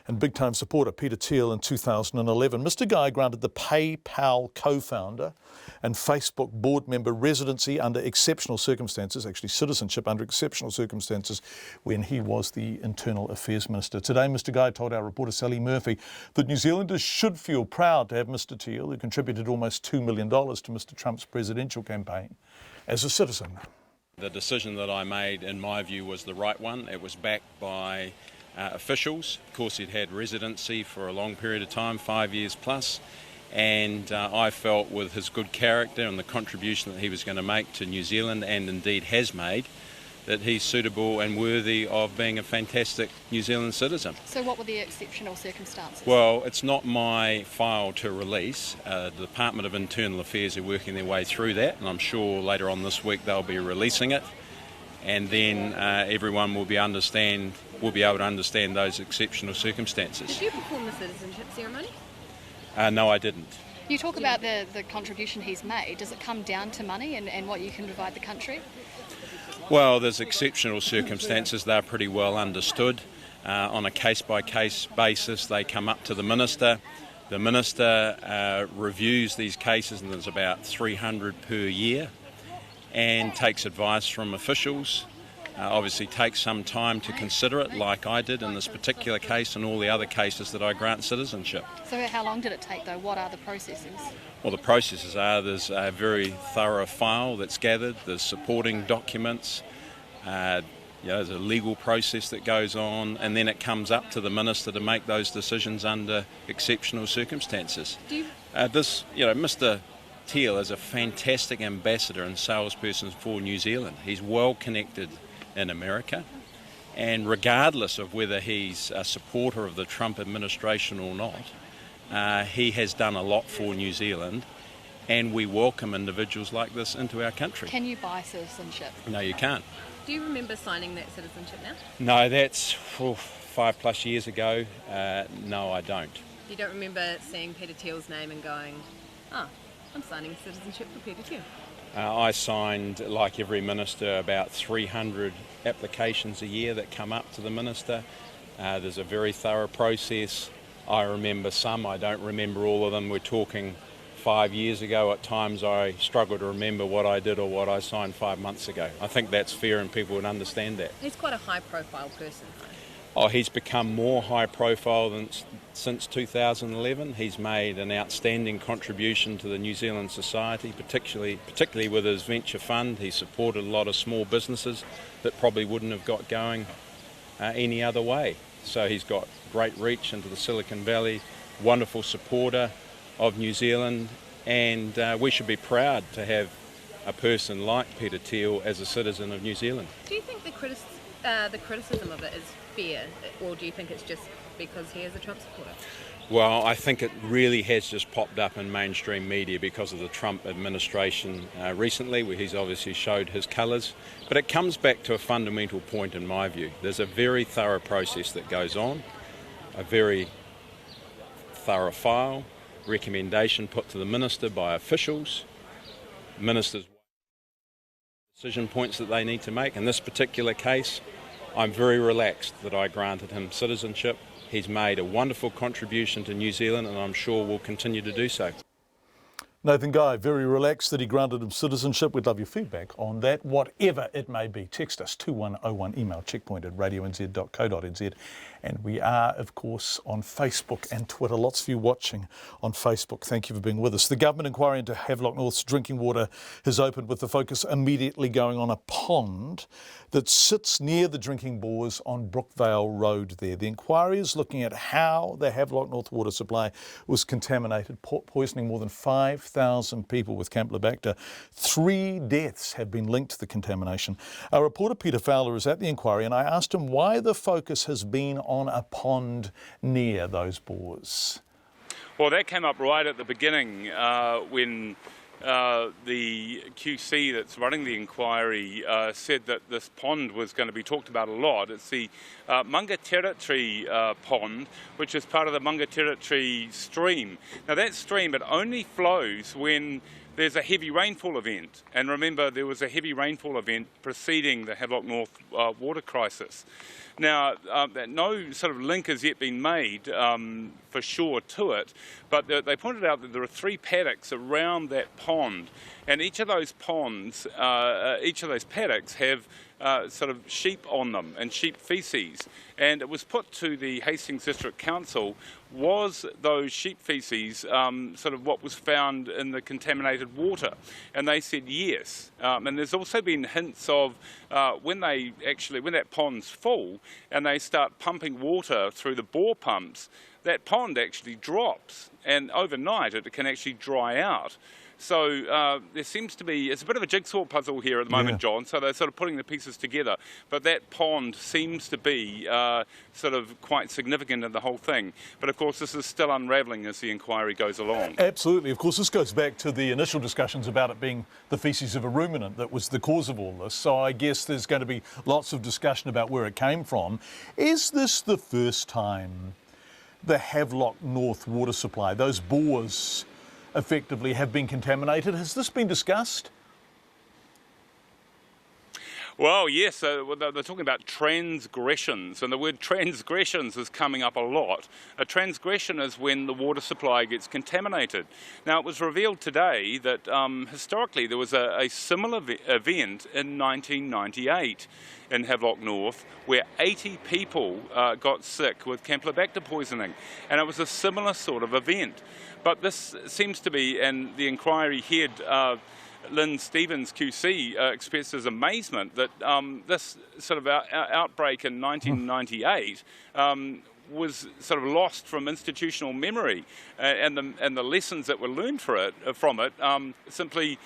and big-time supporter Peter Thiel in 2011. Mr. Guy granted the PayPal co-founder and Facebook board member residency under exceptional circumstances, actually citizenship under exceptional circumstances, when he was the Internal Affairs Minister. Today, Mr. Guy told our reporter Sally Murphy that New Zealanders should feel proud to have Mr. Thiel, who contributed almost $2 million to Mr. Trump's presidential campaign, as a citizen. The decision that I made, in my view, was the right one. It was backed by officials. Of course, he'd had residency for a long period of time, 5 years plus, and I felt with his good character and the contribution that he was going to make to New Zealand, and indeed has made, that he's suitable and worthy of being a fantastic New Zealand citizen. So what were the exceptional circumstances? Well, it's not my file to release. The Department of Internal Affairs are working their way through that, and I'm sure later on this week they'll be releasing it. And then everyone will be able to understand those exceptional circumstances. Did you perform the citizenship ceremony? No, I didn't. You talk about the contribution he's made. Does it come down to money and what you can provide the country? Well, there's exceptional circumstances. They're pretty well understood. On a case-by-case basis, they come up to the Minister. The Minister reviews these cases, and there's about 300 per year, and takes advice from officials, obviously takes some time to consider it, like I did in this particular case and all the other cases that I grant citizenship. So how long did it take, though? What are the processes? Well, the processes are there's a very thorough file that's gathered, there's supporting documents, there's a legal process that goes on, and then it comes up to the Minister to make those decisions under exceptional circumstances. Mr. Thiel is a fantastic ambassador and salesperson for New Zealand. He's well connected in America, and regardless of whether he's a supporter of the Trump administration or not, he has done a lot for New Zealand, and we welcome individuals like this into our country. Can you buy citizenship? No, you can't. Do you remember signing that citizenship now? No, that's 5+ years ago. No, I don't. You don't remember seeing Peter Thiel's name and going, I'm signing citizenship for Peter Thiel? I signed, like every minister, about 300 applications a year that come up to the Minister. There's a very thorough process. I remember some, I don't remember all of them. We're talking 5 years ago. At times I struggle to remember what I did or what I signed 5 months ago. I think that's fair and people would understand that. He's quite a high-profile person, though. Oh, he's become more high-profile than since 2011. He's made an outstanding contribution to the New Zealand society, particularly with his venture fund. He supported a lot of small businesses that probably wouldn't have got going any other way. So he's got great reach into the Silicon Valley, wonderful supporter of New Zealand, and we should be proud to have a person like Peter Thiel as a citizen of New Zealand. Do you think the criticism of it is fair, or do you think it's just because he is a Trump supporter? Well, I think it really has just popped up in mainstream media because of the Trump administration recently, where he's obviously showed his colours. But it comes back to a fundamental point in my view. There's a very thorough process that goes on, a very thorough file, recommendation put to the minister by officials, ministers' decision points that they need to make. In this particular case, I'm very relaxed that I granted him citizenship. He's made a wonderful contribution to New Zealand, and I'm sure will continue to do so. Nathan Guy, very relaxed that he granted him citizenship. We'd love your feedback on that, whatever it may be. Text us 2101, email checkpoint@radionz.co.nz. And we are, of course, on Facebook and Twitter. Lots of you watching on Facebook. Thank you for being with us. The government inquiry into Havelock North's drinking water has opened, with the focus immediately going on a pond that sits near the drinking bores on Brookvale Road there. The inquiry is looking at how the Havelock North water supply was contaminated, poisoning more than 5,000 people with Campylobacter. 3 deaths have been linked to the contamination. Our reporter Peter Fowler is at the inquiry, and I asked him why the focus has been on a pond near those bores. Well, that came up right at the beginning when the QC that's running the inquiry said that this pond was going to be talked about a lot. It's the Munga Territory pond, which is part of the Munga Territory stream. Now that stream, it only flows when there's a heavy rainfall event. And remember, there was a heavy rainfall event preceding the Havelock North water crisis. Now, no sort of link has yet been made for sure to it, but they pointed out that there are 3 paddocks around that pond, and each of those ponds, each of those paddocks have sort of sheep on them and sheep feces. And it was put to the Hastings District Council, was those sheep feces sort of what was found in the contaminated water? And they said yes. And there's also been hints of when that pond's full and they start pumping water through the bore pumps, that pond actually drops, and overnight it can actually dry out. So there seems to be, it's a bit of a jigsaw puzzle here at the moment, John, so they're sort of putting the pieces together. But that pond seems to be sort of quite significant in the whole thing. But of course, this is still unravelling as the inquiry goes along. Absolutely. Of course, this goes back to the initial discussions about it being the faeces of a ruminant that was the cause of all this. So I guess there's going to be lots of discussion about where it came from. Is this the first time the Havelock North water supply, those bores, effectively have been contaminated? Has this been discussed? Well, yes, they're talking about transgressions, and the word transgressions is coming up a lot. A transgression is when the water supply gets contaminated. Now, it was revealed today that historically there was a similar event in 1998 in Havelock North, where 80 people got sick with Campylobacter poisoning, and it was a similar sort of event. But this seems to be, and the inquiry head, Lynn Stevens QC, expresses amazement that this sort of outbreak in 1998 was sort of lost from institutional memory, and the lessons that were learned from it simply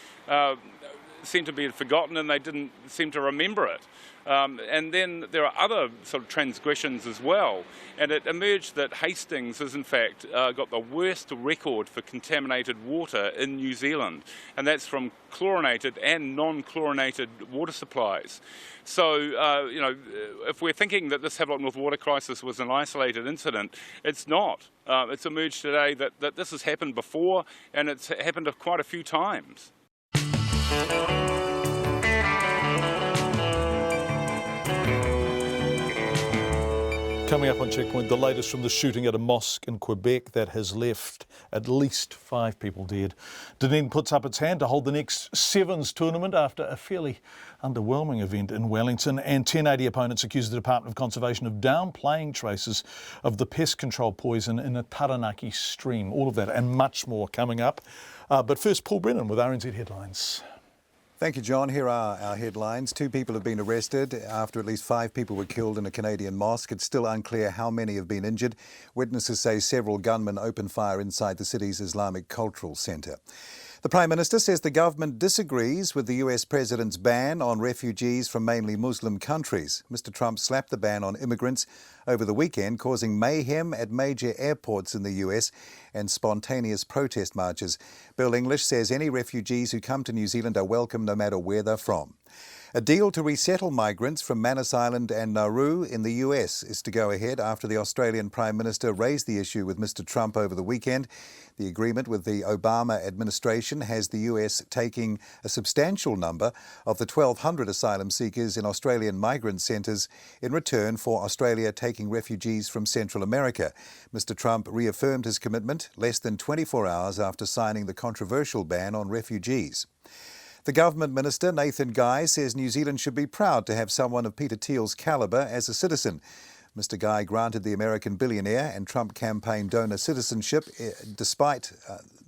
seemed to be forgotten, and they didn't seem to remember it. And then there are other sort of transgressions as well, and it emerged that Hastings has in fact got the worst record for contaminated water in New Zealand, and that's from chlorinated and non-chlorinated water supplies. So, you know, if we're thinking that this Havelock North water crisis was an isolated incident, it's not. It's emerged today that this has happened before, and it's happened quite a few times. Coming up on Checkpoint, the latest from the shooting at a mosque in Quebec that has left at least 5 people dead. Dunedin puts up its hand to hold the next Sevens tournament after a fairly underwhelming event in Wellington, and 1080 opponents accuse the Department of Conservation of downplaying traces of the pest control poison in the Taranaki stream. All of that and much more coming up. But first, Paul Brennan with RNZ Headlines. Thank you, John. Here are our headlines. 2 people have been arrested after at least 5 people were killed in a Canadian mosque. It's still unclear how many have been injured. Witnesses say several gunmen opened fire inside the city's Islamic Cultural Centre. The Prime Minister says the government disagrees with the US President's ban on refugees from mainly Muslim countries. Mr Trump slapped the ban on immigrants over the weekend, causing mayhem at major airports in the US and spontaneous protest marches. Bill English says any refugees who come to New Zealand are welcome no matter where they're from. A deal to resettle migrants from Manus Island and Nauru in the US is to go ahead after the Australian Prime Minister raised the issue with Mr Trump over the weekend. The agreement with the Obama administration has the US taking a substantial number of the 1,200 asylum seekers in Australian migrant centres in return for Australia taking refugees from Central America. Mr Trump reaffirmed his commitment less than 24 hours after signing the controversial ban on refugees. The Government Minister, Nathan Guy, says New Zealand should be proud to have someone of Peter Thiel's calibre as a citizen. Mr Guy granted the American billionaire and Trump campaign donor citizenship despite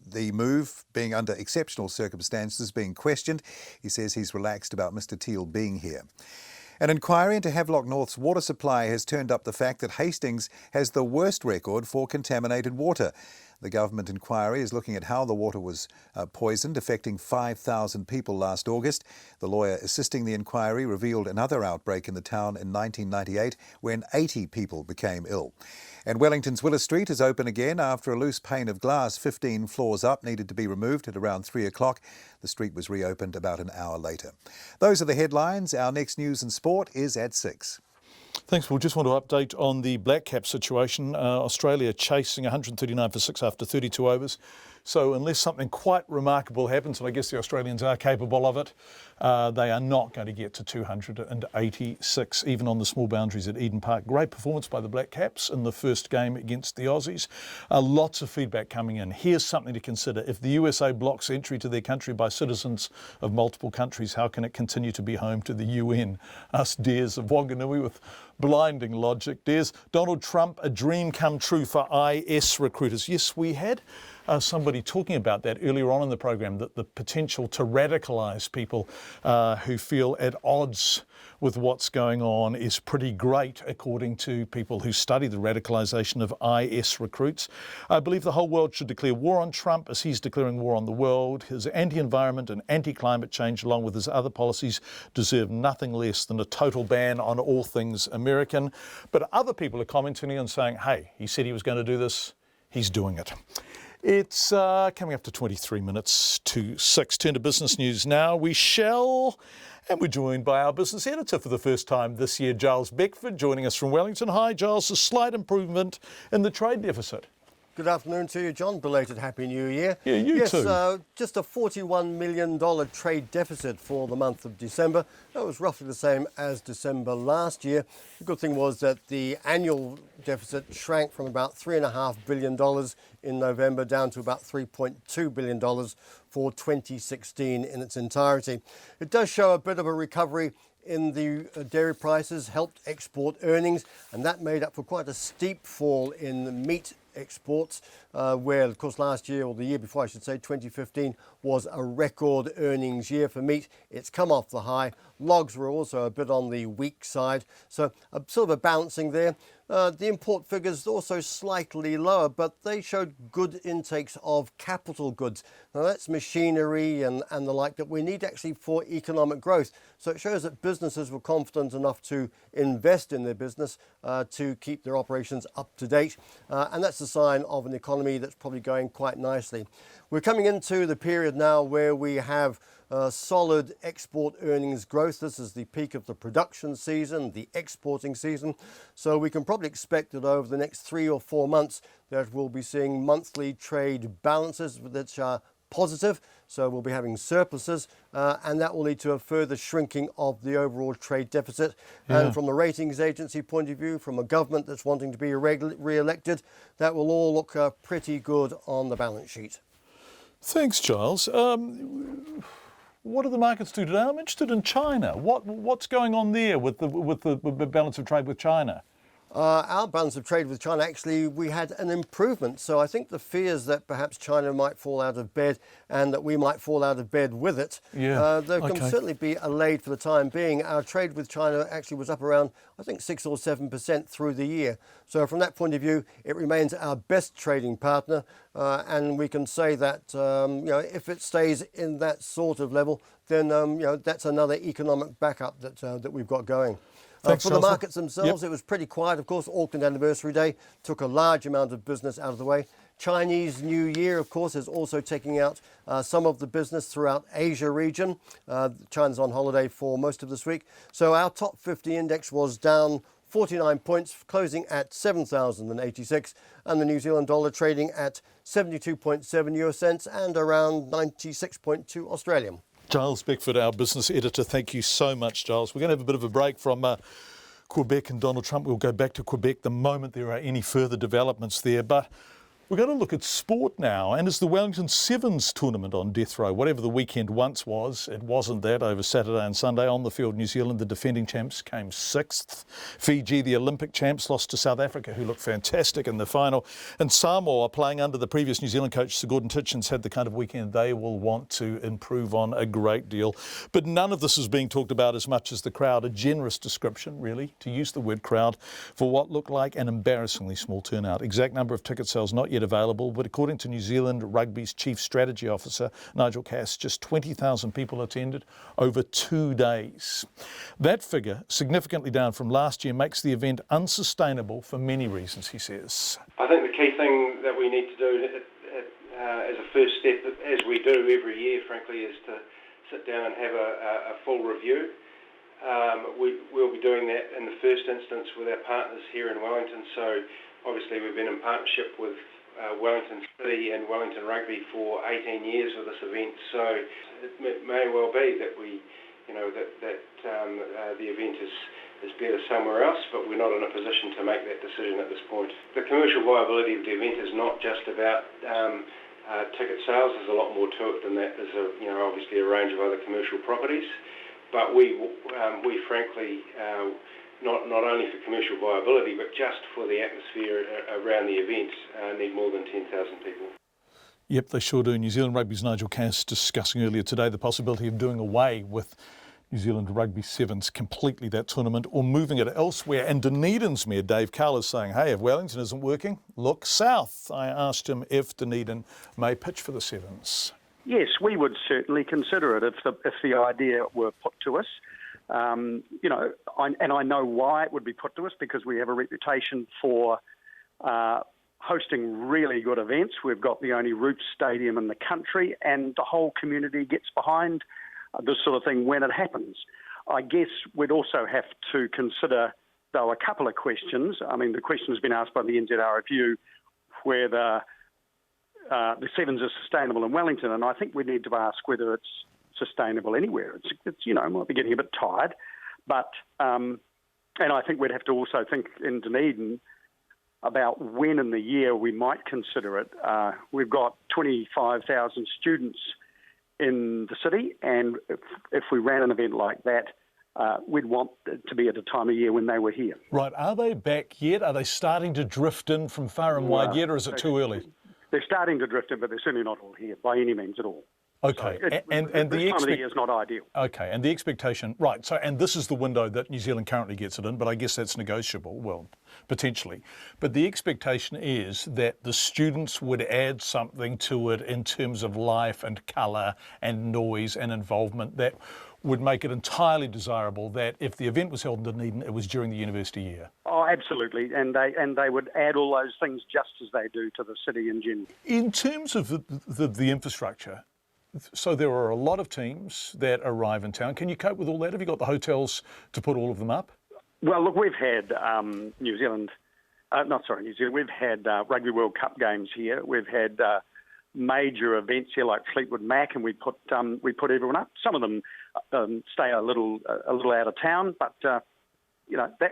the move being under exceptional circumstances being questioned. He says he's relaxed about Mr Thiel being here. An inquiry into Havelock North's water supply has turned up the fact that Hastings has the worst record for contaminated water. The government inquiry is looking at how the water was poisoned, affecting 5,000 people last August. The lawyer assisting the inquiry revealed another outbreak in the town in 1998 when 80 people became ill. And Wellington's Willis Street is open again after a loose pane of glass 15 floors up needed to be removed at around 3 o'clock. The street was reopened about an hour later. Those are the headlines. Our next news and sport is at 6. Thanks. We'll just want to update on the black cap situation. Australia chasing 139 for 6 after 32 overs. So unless something quite remarkable happens, and I guess the Australians are capable of it, they are not going to get to 286, even on the small boundaries at Eden Park. Great performance by the Black Caps in the first game against the Aussies. Lots of feedback coming in. Here's something to consider. If the USA blocks entry to their country by citizens of multiple countries, how can it continue to be home to the UN? Us dares of Wanganui with blinding logic. Dares Donald Trump, a dream come true for IS recruiters. Yes, we had somebody talking about that earlier on in the program, that the potential to radicalise people who feel at odds with what's going on is pretty great, according to people who study the radicalisation of IS recruits. I believe the whole world should declare war on Trump as he's declaring war on the world. His anti-environment and anti-climate change, along with his other policies, deserve nothing less than a total ban on all things American. But other people are commenting and saying, hey, he said he was going to do this, he's doing it. It's coming up to 23 minutes to 6. Turn to business news now. We shall, and we're joined by our business editor for the first time this year, Giles Beckford, joining us from Wellington. Hi, Giles. A slight improvement in the trade deficit. Good afternoon to you, John. Belated Happy New Year. Yeah, you too. Yes, just a $41 million trade deficit for the month of December. That was roughly the same as December last year. The good thing was that the annual deficit shrank from about $3.5 billion in November down to about $3.2 billion for 2016 in its entirety. It does show a bit of a recovery in the dairy prices, helped export earnings, and that made up for quite a steep fall in the meat exports, where, of course, last year, or the year before, I should say, 2015, was a record earnings year for meat. It's come off the high. Logs were also a bit on the weak side, so sort of a balancing there. The import figures also slightly lower, but they showed good intakes of capital goods. Now that's machinery and the like that we need actually for economic growth. So it shows that businesses were confident enough to invest in their business to keep their operations up to date. And that's a sign of an economy that's probably going quite nicely. We're coming into the period now where we have solid export earnings growth. This is the peak of the production season, the exporting season. So we can probably expect that over the next 3 or 4 months that we'll be seeing monthly trade balances that are positive. So we'll be having surpluses and that will lead to a further shrinking of the overall trade deficit. Yeah. And from the ratings agency point of view, from a government that's wanting to be re-elected, that will all look pretty good on the balance sheet. Thanks, Giles. What do the markets do today? I'm interested in China. What's going on there with the balance of trade with China? Our balance of trade with China, actually, we had an improvement. So I think the fears that perhaps China might fall out of bed and that we might fall out of bed with it, there can certainly be allayed for the time being. Our trade with China actually was up around, I think, 6 or 7% through the year. So from that point of view, it remains our best trading partner. And we can say that, if it stays in that sort of level, then, that's another economic backup that we've got going. Thanks, for the markets themselves, it was pretty quiet. Of course, Auckland Anniversary Day took a large amount of business out of the way. Chinese New Year, of course, is also taking out some of the business throughout Asia region. China's on holiday for most of this week. So our top 50 index was down 49 points, closing at 7,086, and the New Zealand dollar trading at 72.7 US cents and around 96.2 Australian. Giles Beckford, our business editor. Thank you so much, Giles. We're going to have a bit of a break from Quebec and Donald Trump. We'll go back to Quebec the moment there are any further developments there. But we're going to look at sport now, and it's the Wellington Sevens tournament on death row. Whatever the weekend once was, it wasn't that over Saturday and Sunday. On the field, New Zealand, the defending champs, came 6th. Fiji, the Olympic champs, lost to South Africa, who looked fantastic in the final. And Samoa, playing under the previous New Zealand coach, Sir Gordon Titchens, had the kind of weekend they will want to improve on a great deal. But none of this is being talked about as much as the crowd. A generous description, really, to use the word crowd, for what looked like an embarrassingly small turnout. Exact number of ticket sales not yet available, but according to New Zealand Rugby's Chief Strategy Officer, Nigel Cass, just 20,000 people attended over 2 days. That figure, significantly down from last year, makes the event unsustainable for many reasons, he says. I think the key thing that we need to do as a first step, as we do every year, frankly, is to sit down and have a full review. We'll be doing that in the first instance with our partners here in Wellington. So obviously we've been in partnership with Wellington City and Wellington Rugby for 18 years with this event. So it may well be that the event is better somewhere else, but we're not in a position to make that decision at this point. The commercial viability of the event is not just about ticket sales. There's a lot more to it than that. There's obviously a range of other commercial properties, but we frankly, not only for commercial viability, but just for the atmosphere around the event, need more than 10,000 people. Yep, they sure do. New Zealand Rugby's Nigel Cass discussing earlier today the possibility of doing away with New Zealand Rugby Sevens completely, that tournament, or moving it elsewhere. And Dunedin's Mayor Dave Cull is saying, hey, if Wellington isn't working, look south. I asked him if Dunedin may pitch for the Sevens. Yes, we would certainly consider it if the idea were put to us. I know why it would be put to us, because we have a reputation for hosting really good events. We've got the only roof stadium in the country, and the whole community gets behind this sort of thing when it happens. I guess we'd also have to consider, though, a couple of questions. I mean, the question has been asked by the NZRFU whether the Sevens is sustainable in Wellington, and I think we need to ask whether it's sustainable anywhere. It's might be getting a bit tired, but and I think we'd have to also think in Dunedin about when in the year we might consider it. We've got 25,000 students in the city, and if we ran an event like that, we'd want it to be at a time of year when they were here. Right, are they back yet? Are they starting to drift in from far and wide yet, or is it too early? They're starting to drift in, but they're certainly not all here by any means at all. Okay, so and this time of the year is not ideal. Okay, and the expectation, right, so, and this is the window that New Zealand currently gets it in, but I guess that's negotiable, well, potentially. But the expectation is that the students would add something to it in terms of life and colour and noise and involvement that would make it entirely desirable that if the event was held in Dunedin, it was during the university year. Oh, absolutely, and they would add all those things just as they do to the city in general. In terms of the infrastructure, so there are a lot of teams that arrive in town. Can you cope with all that? Have you got the hotels to put all of them up? Well, look, we've had New Zealand. We've had Rugby World Cup games here. We've had major events here like Fleetwood Mac, and we put everyone up. Some of them stay a little out of town, but that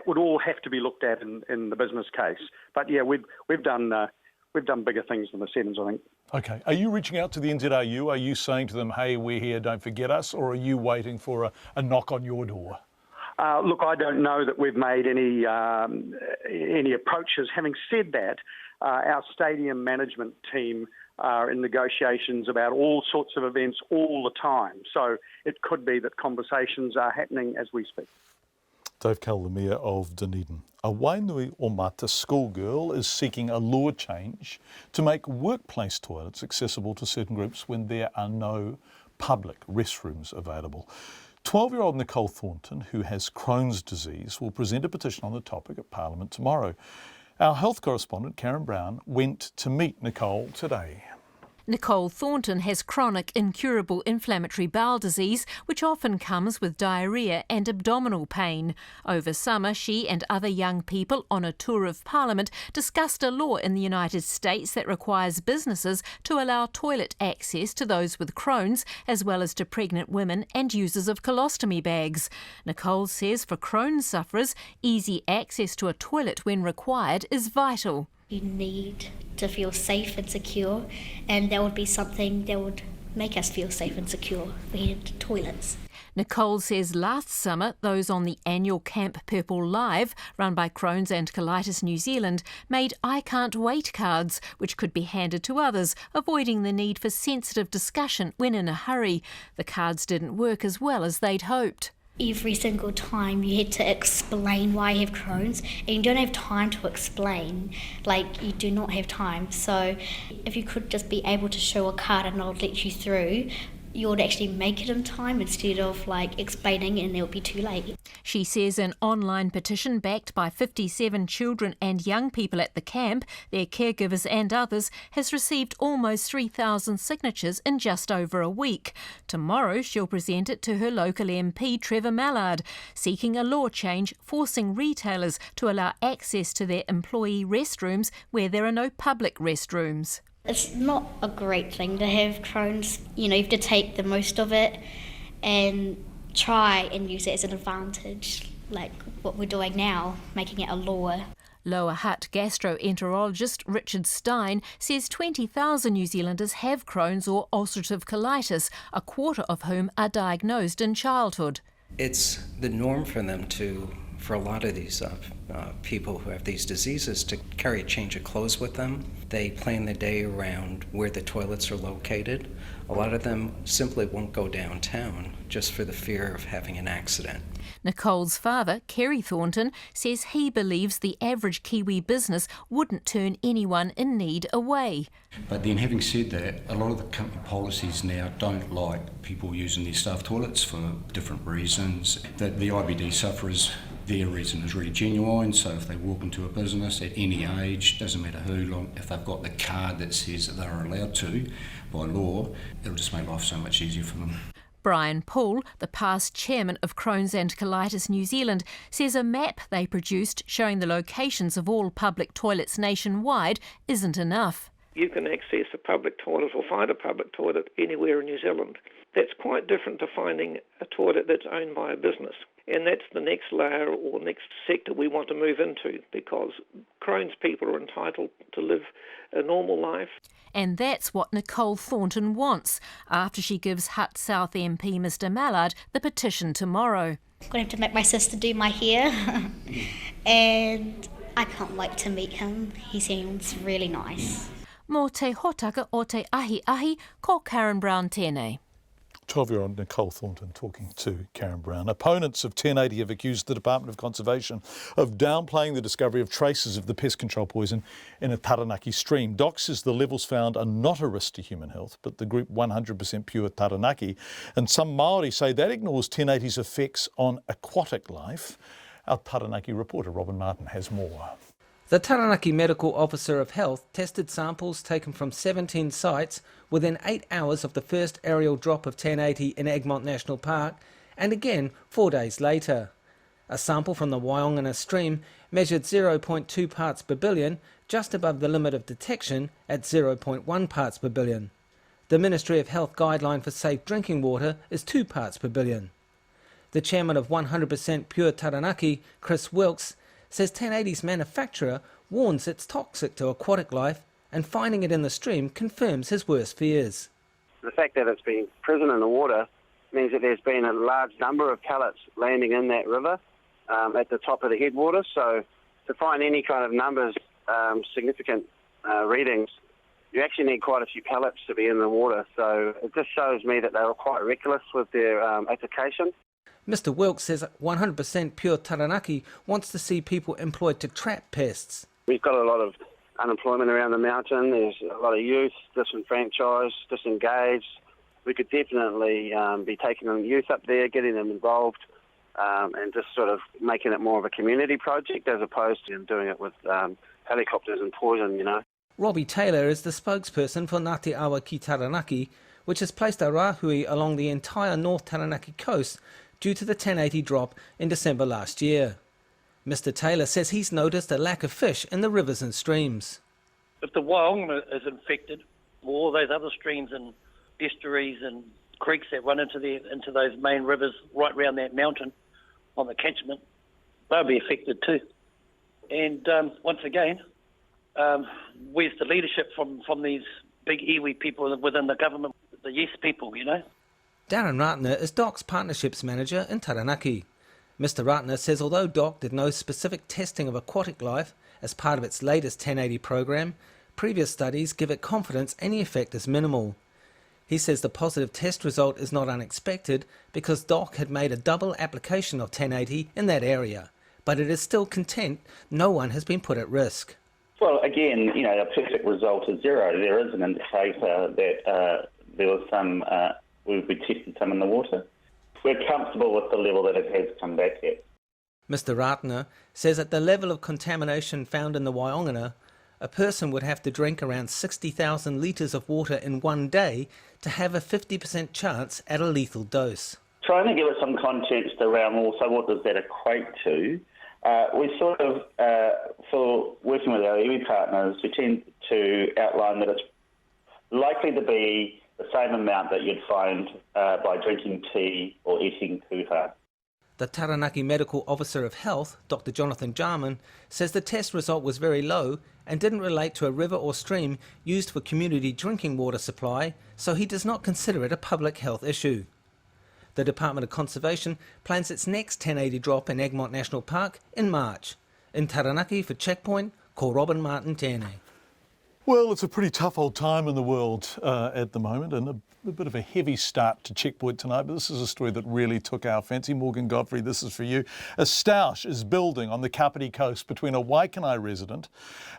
would all have to be looked at in the business case. But yeah, we've done bigger things than the Sevens, I think. Okay. Are you reaching out to the NZRU? Are you saying to them, hey, we're here, don't forget us? Or are you waiting for a knock on your door? Look, I don't know that we've made any approaches. Having said that, our stadium management team are in negotiations about all sorts of events all the time. So it could be that conversations are happening as we speak. Dave Kell, the Mayor of Dunedin. A Wainui Omata schoolgirl is seeking a law change to make workplace toilets accessible to certain groups when there are no public restrooms available. 12-year-old Nicole Thornton, who has Crohn's disease, will present a petition on the topic at Parliament tomorrow. Our health correspondent, Karen Brown, went to meet Nicole today. Nicole Thornton has chronic incurable inflammatory bowel disease, which often comes with diarrhoea and abdominal pain. Over summer, she and other young people on a tour of Parliament discussed a law in the United States that requires businesses to allow toilet access to those with Crohn's, as well as to pregnant women and users of colostomy bags. Nicole says for Crohn's sufferers, easy access to a toilet when required is vital. You need to feel safe and secure, and that would be something that would make us feel safe and secure. We need toilets. Nicole says last summer, those on the annual Camp Purple Live, run by Crohn's and Colitis New Zealand, made I can't wait cards, which could be handed to others, avoiding the need for sensitive discussion when in a hurry. The cards didn't work as well as they'd hoped. Every single time you had to explain why you have Crohn's, and you don't have time to explain, like you do not have time. So if you could just be able to show a card and I'll let you through, you would actually make it in time instead of like explaining and it would be too late. She says an online petition backed by 57 children and young people at the camp, their caregivers and others, has received almost 3,000 signatures in just over a week. Tomorrow she'll present it to her local MP Trevor Mallard, seeking a law change forcing retailers to allow access to their employee restrooms where there are no public restrooms. It's not a great thing to have Crohn's. You have to take the most of it and try and use it as an advantage, like what we're doing now, making it a law. Lower Hutt gastroenterologist Richard Stein says 20,000 New Zealanders have Crohn's or ulcerative colitis, a quarter of whom are diagnosed in childhood. It's the norm for them for a lot of these people who have these diseases to carry a change of clothes with them. They plan their day around where the toilets are located. A lot of them simply won't go downtown just for the fear of having an accident. Nicole's father, Kerry Thornton, says he believes the average Kiwi business wouldn't turn anyone in need away. But then having said that, a lot of the company policies now don't like people using their staff toilets for different reasons. The IBD sufferers, their reason is really genuine, so if they walk into a business at any age, doesn't matter who long, if they've got the card that says that they're allowed to by law, it'll just make life so much easier for them. Brian Poole, the past chairman of Crohn's and Colitis New Zealand, says a map they produced showing the locations of all public toilets nationwide isn't enough. You can access a public toilet or find a public toilet anywhere in New Zealand. That's quite different to finding a toilet that's owned by a business. And that's the next layer or next sector we want to move into, because Crohn's people are entitled to live a normal life. And that's what Nicole Thornton wants after she gives Hutt South MP Mr Mallard the petition tomorrow. I'm going to have to make my sister do my hair and I can't wait to meet him. He seems really nice. Mō te hotaka o te ahi ahi, ko Karen Brown tēnei. 12-year-old Nicole Thornton talking to Karen Brown. Opponents of 1080 have accused the Department of Conservation of downplaying the discovery of traces of the pest control poison in a Taranaki stream. DOC says the levels found are not a risk to human health, but the group 100% Pure Taranaki. And some Māori say that ignores 1080's effects on aquatic life. Our Taranaki reporter Robin Martin has more. The Taranaki Medical Officer of Health tested samples taken from 17 sites within 8 hours of the first aerial drop of 1080 in Egmont National Park, and again 4 days later. A sample from the Waiongana stream measured 0.2 parts per billion, just above the limit of detection at 0.1 parts per billion. The Ministry of Health guideline for safe drinking water is 2 parts per billion. The chairman of 100% Pure Taranaki, Chris Wilkes, says 1080's manufacturer warns it's toxic to aquatic life, and finding it in the stream confirms his worst fears. The fact that it's been present in the water means that there's been a large number of pellets landing in that river, at the top of the headwaters. So to find any kind of numbers, significant readings, you actually need quite a few pallets to be in the water. So it just shows me that they were quite reckless with their application. Mr Wilkes says 100% Pure Taranaki wants to see people employed to trap pests. We've got a lot of unemployment around the mountain. There's a lot of youth, disenfranchised, disengaged. We could definitely be taking the youth up there, getting them involved, and just sort of making it more of a community project as opposed to doing it with helicopters and poison, you know. Robbie Taylor is the spokesperson for Ngāti Awa ki Taranaki, which has placed a rāhui along the entire North Taranaki coast due to the 1080 drop in December last year. Mr Taylor says he's noticed a lack of fish in the rivers and streams. If the Waiongana is infected, or all those other streams and estuaries and creeks that run into those main rivers right around that mountain on the catchment, they'll be affected too. And once again, where's the leadership from these big iwi people within the government, the yes people, you know? Darren Ratner is DOC's Partnerships Manager in Taranaki. Mr Ratner says although DOC did no specific testing of aquatic life as part of its latest 1080 program, previous studies give it confidence any effect is minimal. He says the positive test result is not unexpected because DOC had made a double application of 1080 in that area, but it is still content no one has been put at risk. Well, again, you know, a perfect result is zero. There is an indicator that there was some, we tested some in the water. We're comfortable with the level that it has come back at. Mr Ratner says at the level of contamination found in the Waiongana, a person would have to drink around 60,000 litres of water in one day to have a 50% chance at a lethal dose. Trying to give it some context around also what does that equate to, we sort of, for working with our iwi partners, we tend to outline that it's likely to be the same amount that you'd find by drinking tea or eating kuha. The Taranaki Medical Officer of Health, Dr Jonathan Jarman, says the test result was very low and didn't relate to a river or stream used for community drinking water supply, so he does not consider it a public health issue. The Department of Conservation plans its next 1080 drop in Egmont National Park in March. In Taranaki for Checkpoint, ko Robin Martin tēnei. Well, it's a pretty tough old time in the world at the moment, and a bit of a heavy start to Checkpoint tonight, but this is a story that really took our fancy. Morgan Godfrey, this is for you. A stoush is building on the Kapiti coast between a Waikanai resident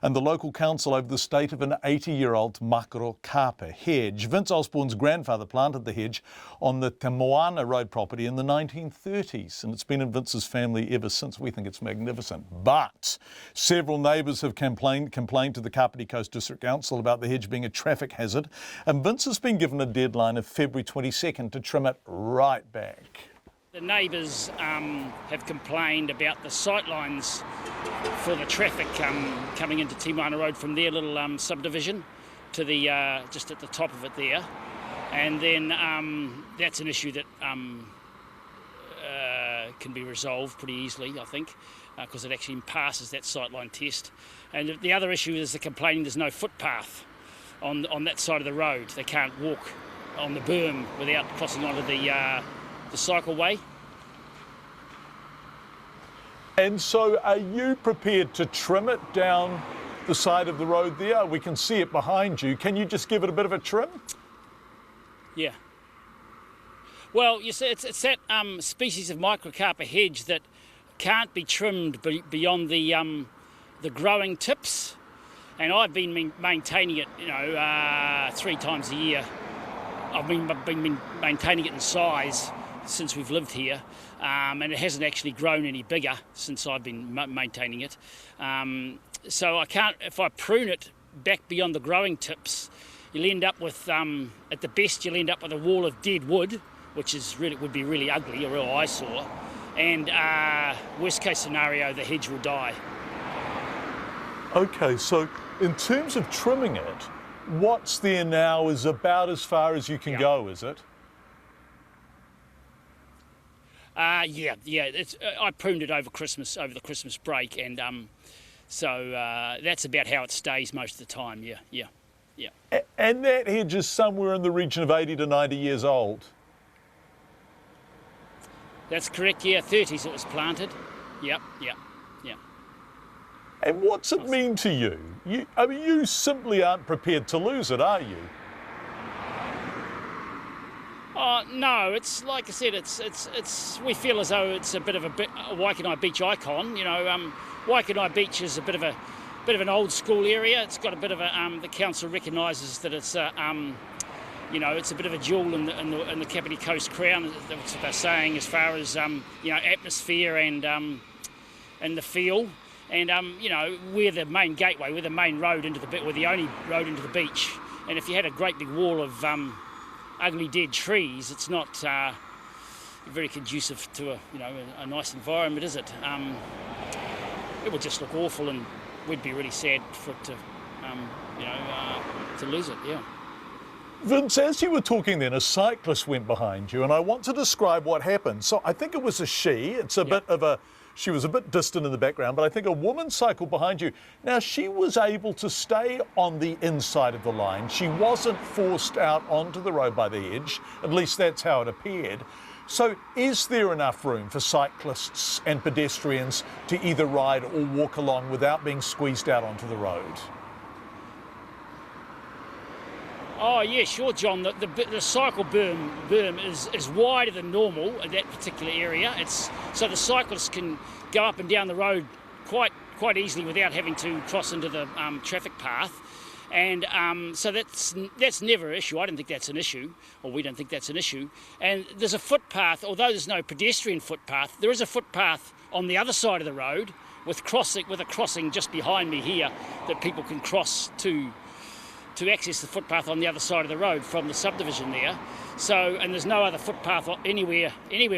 and the local council over the state of an 80-year-old makaro kape, Hedge. Vince Osborne's grandfather planted the hedge on the Te Moana Road property in the 1930s, and it's been in Vince's family ever since. We think it's magnificent. But several neighbours have complained to the Kapiti Coast District Council about the hedge being a traffic hazard, and Vince has been given a deadline of February 22nd to trim it right back. The neighbours have complained about the sightlines for the traffic coming into Te Moana Road from their little subdivision to the just at the top of it there, and then that's an issue that can be resolved pretty easily, I think, because it actually passes that sightline test. And the other issue is the complaining there's no footpath on that side of the road. They can't walk on the berm without crossing onto the cycleway. And so are you prepared to trim it down the side of the road there? We can see it behind you. Can you just give it a bit of a trim? Yeah. Well, you see, it's that species of microcarpa hedge that can't be trimmed beyond the growing tips, and I've been maintaining it, 3 times a year. I've been maintaining it in size since we've lived here, and it hasn't actually grown any bigger since I've been maintaining it. So I can't, if I prune it back beyond the growing tips, you'll end up with, at the best, you'll end up with a wall of dead wood, which would be really ugly, a real eyesore. And worst case scenario, the hedge will die. Okay, so in terms of trimming it, what's there now is about as far as you can go, is it? Yeah. I pruned it over the Christmas break, and so that's about how it stays most of the time. Yeah. And that hedge is somewhere in the region of 80 to 90 years old. That's correct. Yeah, 30s it was planted. Yep. And what's it mean to you? You simply aren't prepared to lose it, are you? Oh no, it's like I said, it's. We feel as though it's a bit of a Waikanae Beach icon. Waikanae Beach is a bit of an old school area. It's got a bit of a. The council recognises that it's it's a bit of a jewel in the Kapiti Coast crown. That's what they're saying as far as atmosphere and the feel. And we're the main gateway, we're the main road into we're the only road into the beach. And if you had a great big wall of ugly dead trees, it's not very conducive to a nice environment, is it? It would just look awful, and we'd be really sad for it to lose it. Yeah. Vince, as you were talking then, a cyclist went behind you, and I want to describe what happened. So I think it was a she. It's a bit of a. She was a bit distant in the background, but I think a woman cycled behind you. Now, she was able to stay on the inside of the line. She wasn't forced out onto the road by the hedge. At least that's how it appeared. So is there enough room for cyclists and pedestrians to either ride or walk along without being squeezed out onto the road? Oh yeah, sure, John. The cycle berm is wider than normal in that particular area. So the cyclists can go up and down the road quite easily without having to cross into the traffic path, and so that's never an issue. I don't think that's an issue, or we don't think that's an issue. And there's a footpath, although there's no pedestrian footpath. There is a footpath on the other side of the road with a crossing just behind me here that people can cross to access the footpath on the other side of the road from the subdivision there. So, and there's no other footpath anywhere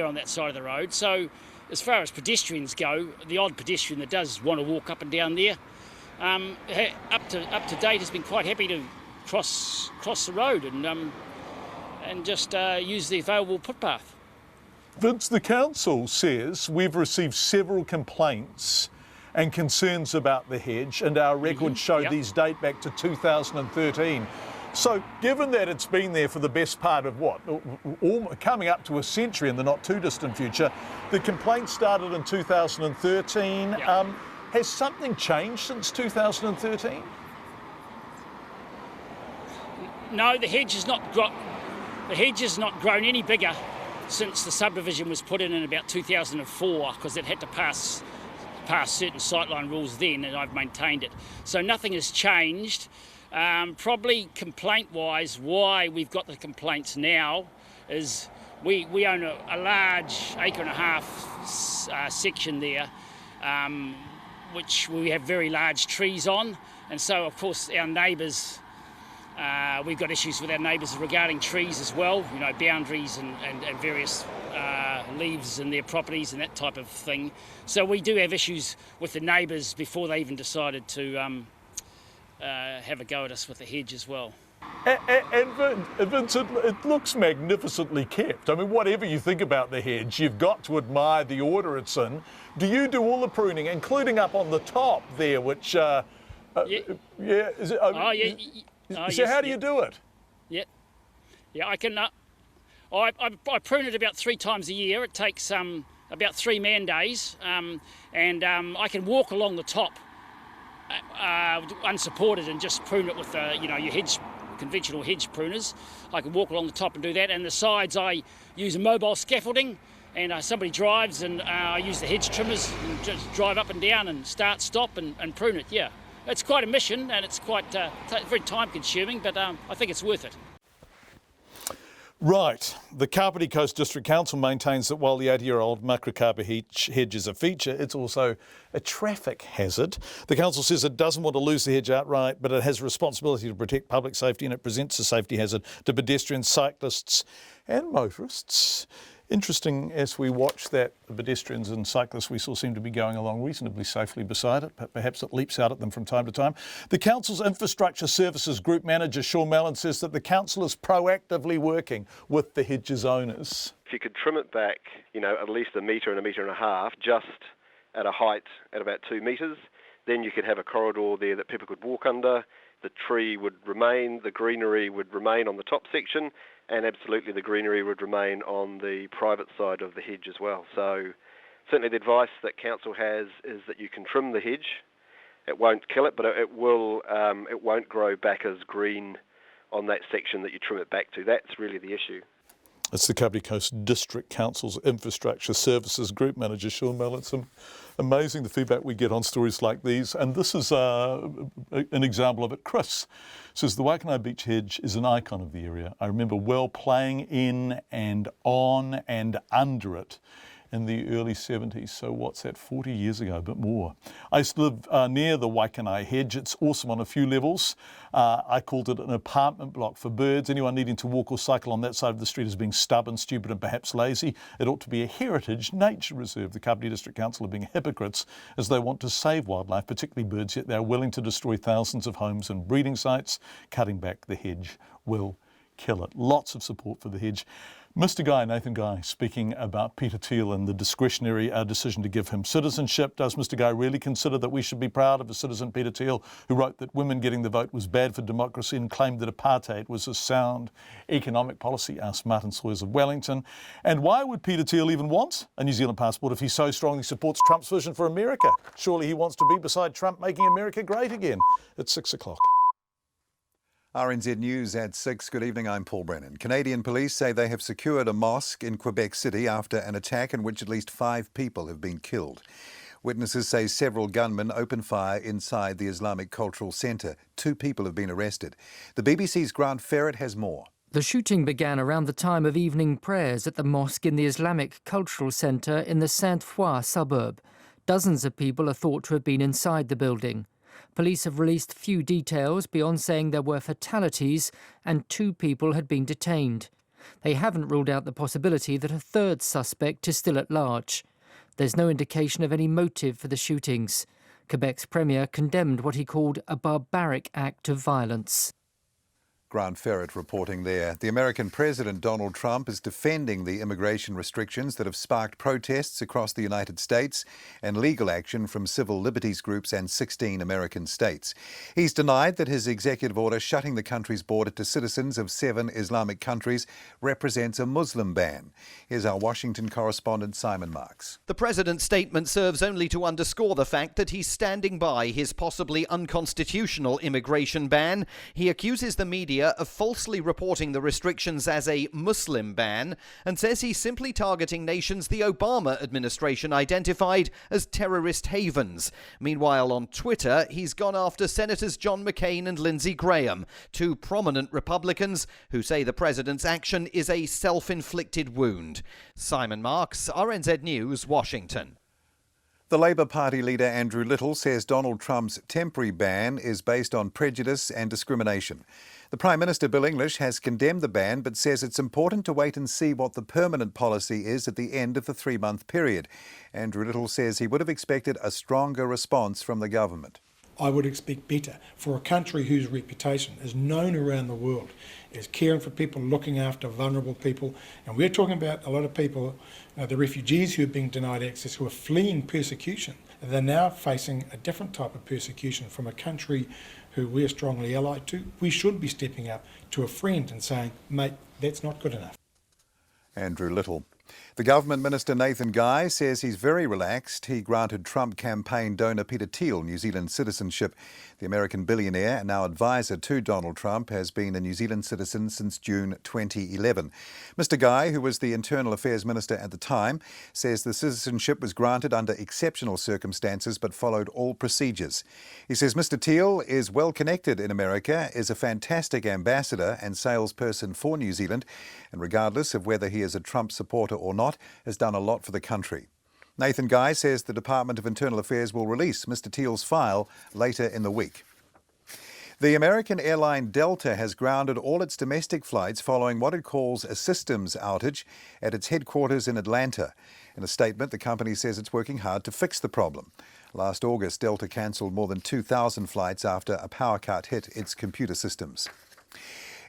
on that side of the road. So, as far as pedestrians go, the odd pedestrian that does want to walk up and down there, up to date has been quite happy to cross the road and just use the available footpath. Vince, the council says we've received several complaints and concerns about the hedge, and our records show these date back to 2013. So given that it's been there for the best part of coming up to a century in the not too distant future, the complaint started in 2013. Has something changed since 2013? No, the hedge has not grown any bigger since the subdivision was put in about 2004, because it had to pass certain sightline rules then, and I've maintained it. So nothing has changed. Probably complaint-wise, why we've got the complaints now is we own a large 1.5-acre section there, which we have very large trees on, and so of course our neighbours, we've got issues with our neighbours regarding trees as well, boundaries and various leaves in their properties and that type of thing. So we do have issues with the neighbours before they even decided to have a go at us with the hedge as well. And Vince, it looks magnificently kept. I mean, whatever you think about the hedge, you've got to admire the order it's in. Do you do all the pruning, including up on the top there, which... So how do you do it? Yeah, I can... I prune it about 3 times a year. It takes about 3 man days, and I can walk along the top unsupported and just prune it with your conventional hedge pruners. I can walk along the top and do that, and the sides I use a mobile scaffolding, and somebody drives, and I use the hedge trimmers and just drive up and down and start, stop and prune it. Yeah, it's quite a mission, and it's quite very time consuming, but I think it's worth it. Right. The Kapiti Coast District Council maintains that while the 80-year-old Makrikapa hedge is a feature, it's also a traffic hazard. The council says it doesn't want to lose the hedge outright, but it has a responsibility to protect public safety, and it presents a safety hazard to pedestrians, cyclists and motorists. Interesting, as we watch that, the pedestrians and cyclists we saw seem to be going along reasonably safely beside it, but perhaps it leaps out at them from time to time. The council's Infrastructure Services Group Manager, Sean Mallon, says that the council is proactively working with the hedge's owners. If you could trim it back, at least 1 metre and 1.5 metres, just at a height at about 2 metres, then you could have a corridor there that people could walk under. The tree would remain, the greenery would remain on the top section, and absolutely the greenery would remain on the private side of the hedge as well. So Certainly the advice that council has is that you can trim the hedge. It won't kill it, but it won't grow back as green on that section that you trim it back to. That's really the issue. It's the Kapiti Coast District Council's Infrastructure Services Group Manager, Sean Mell. It's amazing the feedback we get on stories like these. And this is an example of it. Chris says the Waikanae Beach Hedge is an icon of the area. I remember well playing in and on and under it in the early 70s. So what's that, 40 years ago, a bit more. I used to live near the Waikanae Hedge. It's awesome on a few levels. I called it an apartment block for birds. Anyone needing to walk or cycle on that side of the street is being stubborn, stupid and perhaps lazy. It ought to be a heritage nature reserve. The Kapiti District Council are being hypocrites as they want to save wildlife, particularly birds, yet they're willing to destroy thousands of homes and breeding sites. Cutting back the hedge will kill it. Lots of support for the hedge. Mr. Guy, Nathan Guy, speaking about Peter Thiel and the discretionary decision to give him citizenship. Does Mr. Guy really consider that we should be proud of a citizen, Peter Thiel, who wrote that women getting the vote was bad for democracy and claimed that apartheid was a sound economic policy? Asked Martin Sawyers of Wellington. And why would Peter Thiel even want a New Zealand passport if he so strongly supports Trump's vision for America? Surely he wants to be beside Trump making America great again. It's 6 o'clock. RNZ News at 6. Good evening, I'm Paul Brennan. Canadian police say they have secured a mosque in Quebec City after an attack in which at least 5 people have been killed. Witnesses say several gunmen opened fire inside the Islamic Cultural Centre. 2 people have been arrested. The BBC's Grant Ferret has more. The shooting began around the time of evening prayers at the mosque in the Islamic Cultural Centre in the Sainte-Foy suburb. Dozens of people are thought to have been inside the building. Police have released few details beyond saying there were fatalities and 2 people had been detained. They haven't ruled out the possibility that a 3rd suspect is still at large. There's no indication of any motive for the shootings. Quebec's premier condemned what he called a barbaric act of violence. Grant Ferret reporting there. The American President Donald Trump is defending the immigration restrictions that have sparked protests across the United States and legal action from civil liberties groups and 16 American states. He's denied that his executive order shutting the country's border to citizens of 7 Islamic countries represents a Muslim ban. Here's our Washington correspondent Simon Marks. The president's statement serves only to underscore the fact that he's standing by his possibly unconstitutional immigration ban. He accuses the media of falsely reporting the restrictions as a Muslim ban and says he's simply targeting nations the Obama administration identified as terrorist havens. Meanwhile, on Twitter, he's gone after Senators John McCain and Lindsey Graham, 2 prominent Republicans who say the president's action is a self-inflicted wound. Simon Marks, RNZ News, Washington. The Labour Party leader Andrew Little says Donald Trump's temporary ban is based on prejudice and discrimination. The Prime Minister Bill English has condemned the ban but says it's important to wait and see what the permanent policy is at the end of the 3-month period. Andrew Little says he would have expected a stronger response from the government. I would expect better for a country whose reputation is known around the world as caring for people, looking after vulnerable people. And we're talking about a lot of people, the refugees who are being denied access, who are fleeing persecution. They're now facing a different type of persecution from a country who we're strongly allied to. We should be stepping up to a friend and saying, mate, that's not good enough. Andrew Little. The Government Minister Nathan Guy says he's very relaxed. He granted Trump campaign donor Peter Thiel New Zealand citizenship. The American billionaire, and now advisor to Donald Trump, has been a New Zealand citizen since June 2011. Mr Guy, who was the Internal Affairs Minister at the time, says the citizenship was granted under exceptional circumstances but followed all procedures. He says Mr Thiel is well connected in America, is a fantastic ambassador and salesperson for New Zealand, and regardless of whether he is a Trump supporter or not, has done a lot for the country. Nathan Guy says the Department of Internal Affairs will release Mr Thiel's file later in the week. The American airline Delta has grounded all its domestic flights following what it calls a systems outage at its headquarters in Atlanta. In a statement, the company says it's working hard to fix the problem. Last August, Delta cancelled more than 2,000 flights after a power cut hit its computer systems.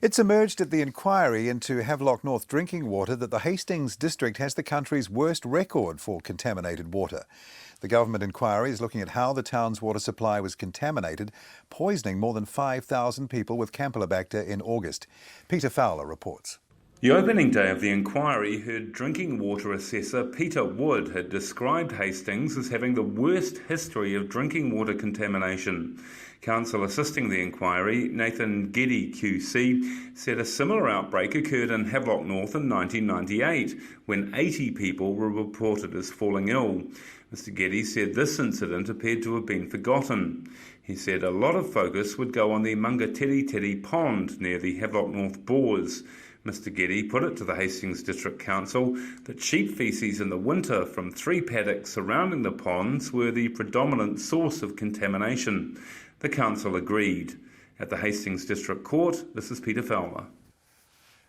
It's emerged at the inquiry into Havelock North drinking water that the Hastings district has the country's worst record for contaminated water. The government inquiry is looking at how the town's water supply was contaminated, poisoning more than 5,000 people with Campylobacter in August. Peter Fowler reports. The opening day of the inquiry heard drinking water assessor Peter Wood had described Hastings as having the worst history of drinking water contamination. Counsel assisting the inquiry, Nathan Geddy QC, said a similar outbreak occurred in Havelock North in 1998, when 80 people were reported as falling ill. Mr Geddy said this incident appeared to have been forgotten. He said a lot of focus would go on the Mungateri Pond near the Havelock North bores. Mr Geddy put it to the Hastings District Council that sheep faeces in the winter from 3 paddocks surrounding the ponds were the predominant source of contamination. The council agreed. At the Hastings District Court, this is Peter Fowler.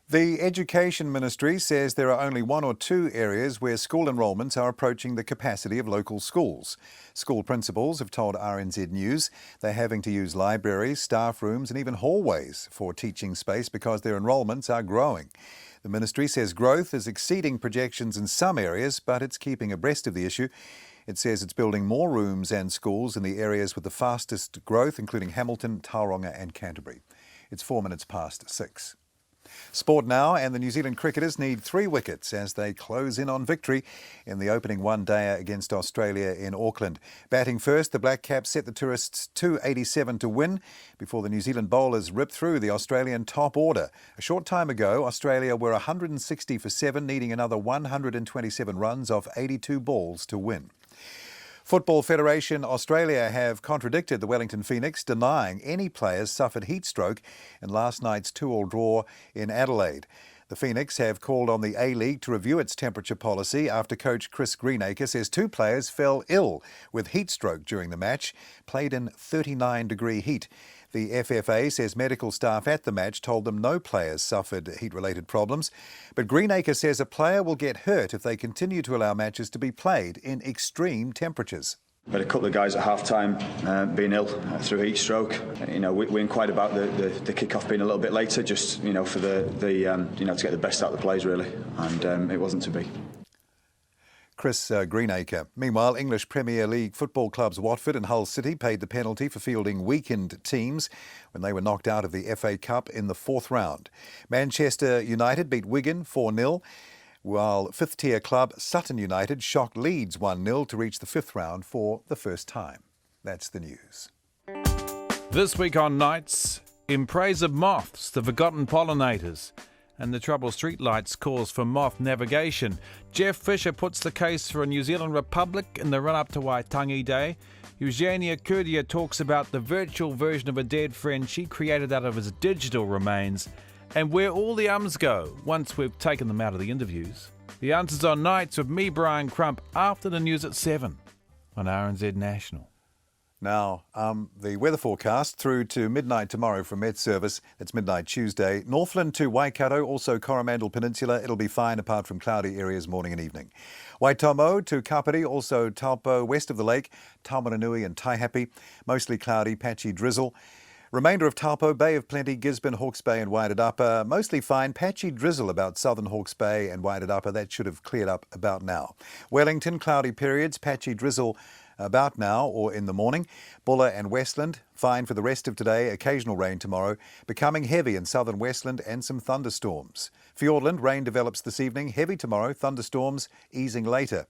The Education Ministry says there are only 1 or 2 areas where school enrolments are approaching the capacity of local schools. School principals have told RNZ News they're having to use libraries, staff rooms and even hallways for teaching space because their enrolments are growing. The ministry says growth is exceeding projections in some areas, but it's keeping abreast of the issue. It says it's building more rooms and schools in the areas with the fastest growth, including Hamilton, Tauranga and Canterbury. It's 4 minutes past 6. Sport now, and the New Zealand cricketers need 3 wickets as they close in on victory in the opening one-dayer against Australia in Auckland. Batting first, the Black Caps set the tourists 287 to win before the New Zealand bowlers ripped through the Australian top order. A short time ago, Australia were 160 for 7, needing another 127 runs off 82 balls to win. Football Federation Australia have contradicted the Wellington Phoenix, denying any players suffered heat stroke in last night's 2-2 draw in Adelaide. The Phoenix have called on the A-League to review its temperature policy after coach Chris Greenacre says 2 players fell ill with heat stroke during the match, played in 39-degree heat. The FFA says medical staff at the match told them no players suffered heat-related problems, but Greenacre says a player will get hurt if they continue to allow matches to be played in extreme temperatures. We had a couple of guys at half-time being ill through heat stroke. We inquired about the kick-off being a little bit later, just for the to get the best out of the players really, and it wasn't to be. Chris Greenacre. Meanwhile, English Premier League football clubs Watford and Hull City paid the penalty for fielding weakened teams when they were knocked out of the FA Cup in the 4th round. Manchester United beat Wigan 4-0, while 5th-tier club Sutton United shocked Leeds 1-0 to reach the 5th round for the first time. That's the news. This week on Nights, in praise of moths, the forgotten pollinators, and the trouble streetlights cause for moth navigation. Jeff Fisher puts the case for a New Zealand Republic in the run-up to Waitangi Day. Eugenia Kurdia talks about the virtual version of a dead friend she created out of his digital remains, and where all the ums go once we've taken them out of the interviews. The answers on Nights with me, Brian Crump, after the news at 7 on RNZ National. Now, the weather forecast through to midnight tomorrow from Met Service. That's midnight Tuesday. Northland to Waikato, also Coromandel Peninsula. It'll be fine apart from cloudy areas morning and evening. Waitomo to Kapiti, also Taupo, west of the lake, Taumaranui and Taihape. Mostly cloudy, patchy drizzle. Remainder of Taupo, Bay of Plenty, Gisborne, Hawke's Bay and Wairarapa. Mostly fine, patchy drizzle about southern Hawke's Bay and Wairarapa. That should have cleared up about now. Wellington, cloudy periods, patchy drizzle about now or in the morning. Bulla and Westland, fine for the rest of today. Occasional rain tomorrow, becoming heavy in southern Westland and some thunderstorms. Fiordland, rain develops this evening, heavy tomorrow, thunderstorms easing later.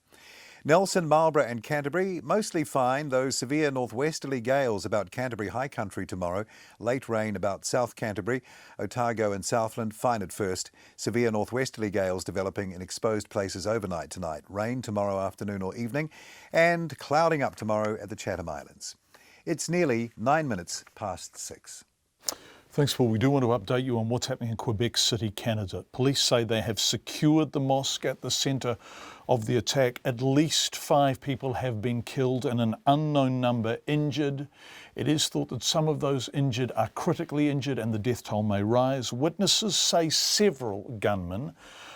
Nelson, Marlborough and Canterbury, mostly fine, though severe northwesterly gales about Canterbury High Country tomorrow. Late rain about South Canterbury, Otago and Southland, fine at first. Severe northwesterly gales developing in exposed places overnight tonight. Rain tomorrow afternoon or evening, and clouding up tomorrow at the Chatham Islands. It's nearly 9 minutes past 6. Thanks, Paul. We do want to update you on what's happening in Quebec City, Canada. Police say they have secured the mosque at the centre of the attack. At least 5 people have been killed and an unknown number injured. It is thought that some of those injured are critically injured and the death toll may rise. Witnesses say several gunmen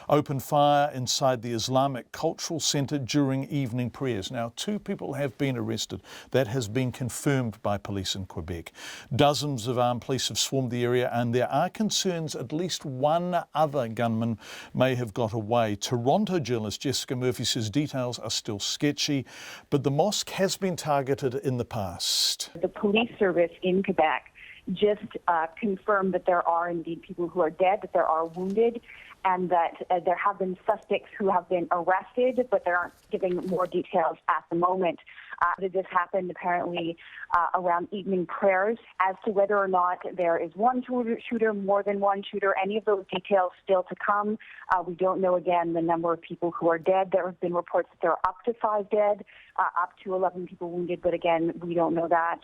opened fire inside the Islamic Cultural Centre during evening prayers. Now, 2 people have been arrested. That has been confirmed by police in Quebec. Dozens of armed police have swarmed the area and there are concerns at least 1 other gunman may have got away. Toronto journalist Jessica Murphy says details are still sketchy, but the mosque has been targeted in the past. The police service in Quebec just confirmed that there are indeed people who are dead, that there are wounded, and that there have been suspects who have been arrested, but they aren't giving more details at the moment. This happened apparently around evening prayers. As to whether or not there is one shooter, more than one shooter, any of those details still to come. We don't know, again, the number of people who are dead. There have been reports that there are up to 5 dead, up to 11 people wounded, but again, we don't know that.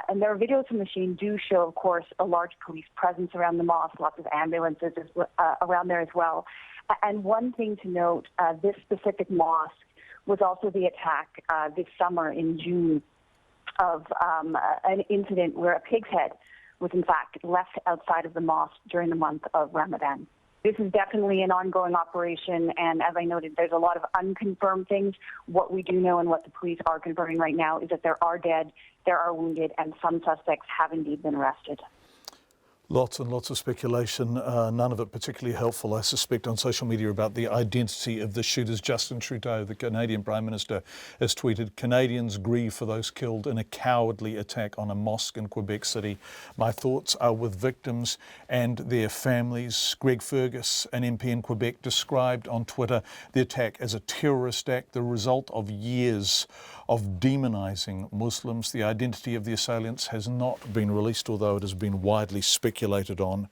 And there are videos from the scene do show, of course, a large police presence around the mosque, lots of ambulances around there as well. And one thing to note, this specific mosque was also the attack this summer in June of an incident where a pig's head was in fact left outside of the mosque during the month of Ramadan. This is definitely an ongoing operation, and as I noted, there's a lot of unconfirmed things. What we do know and what the police are confirming right now is that there are dead, there are wounded, and some suspects have indeed been arrested. Lots and lots of speculation, none of it particularly helpful, I suspect, on social media about the identity of the shooters. Justin Trudeau, the Canadian Prime Minister, has tweeted, "Canadians grieve for those killed in a cowardly attack on a mosque in Quebec City. My thoughts are with victims and their families." Greg Fergus, an MP in Quebec, described on Twitter the attack as a terrorist act, the result of years of demonising Muslims. The identity of the assailants has not been released, although it has been widely speculated on.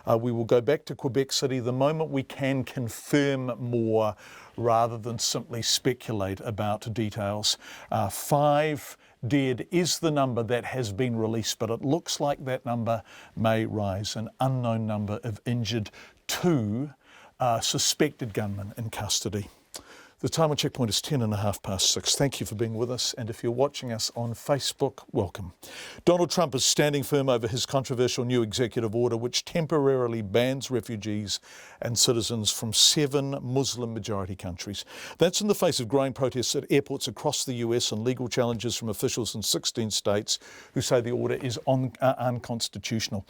We will go back to Quebec City the moment we can confirm more rather than simply speculate about details. 5 dead is the number that has been released, but it looks like that number may rise. An unknown number of injured, 2 suspected gunmen in custody. The time on Checkpoint is 6:10. Thank you for being with us, and if you're watching us on Facebook, welcome. Donald Trump is standing firm over his controversial new executive order which temporarily bans refugees and citizens from 7 Muslim-majority countries. That's in the face of growing protests at airports across the US and legal challenges from officials in 16 states who say the order is unconstitutional.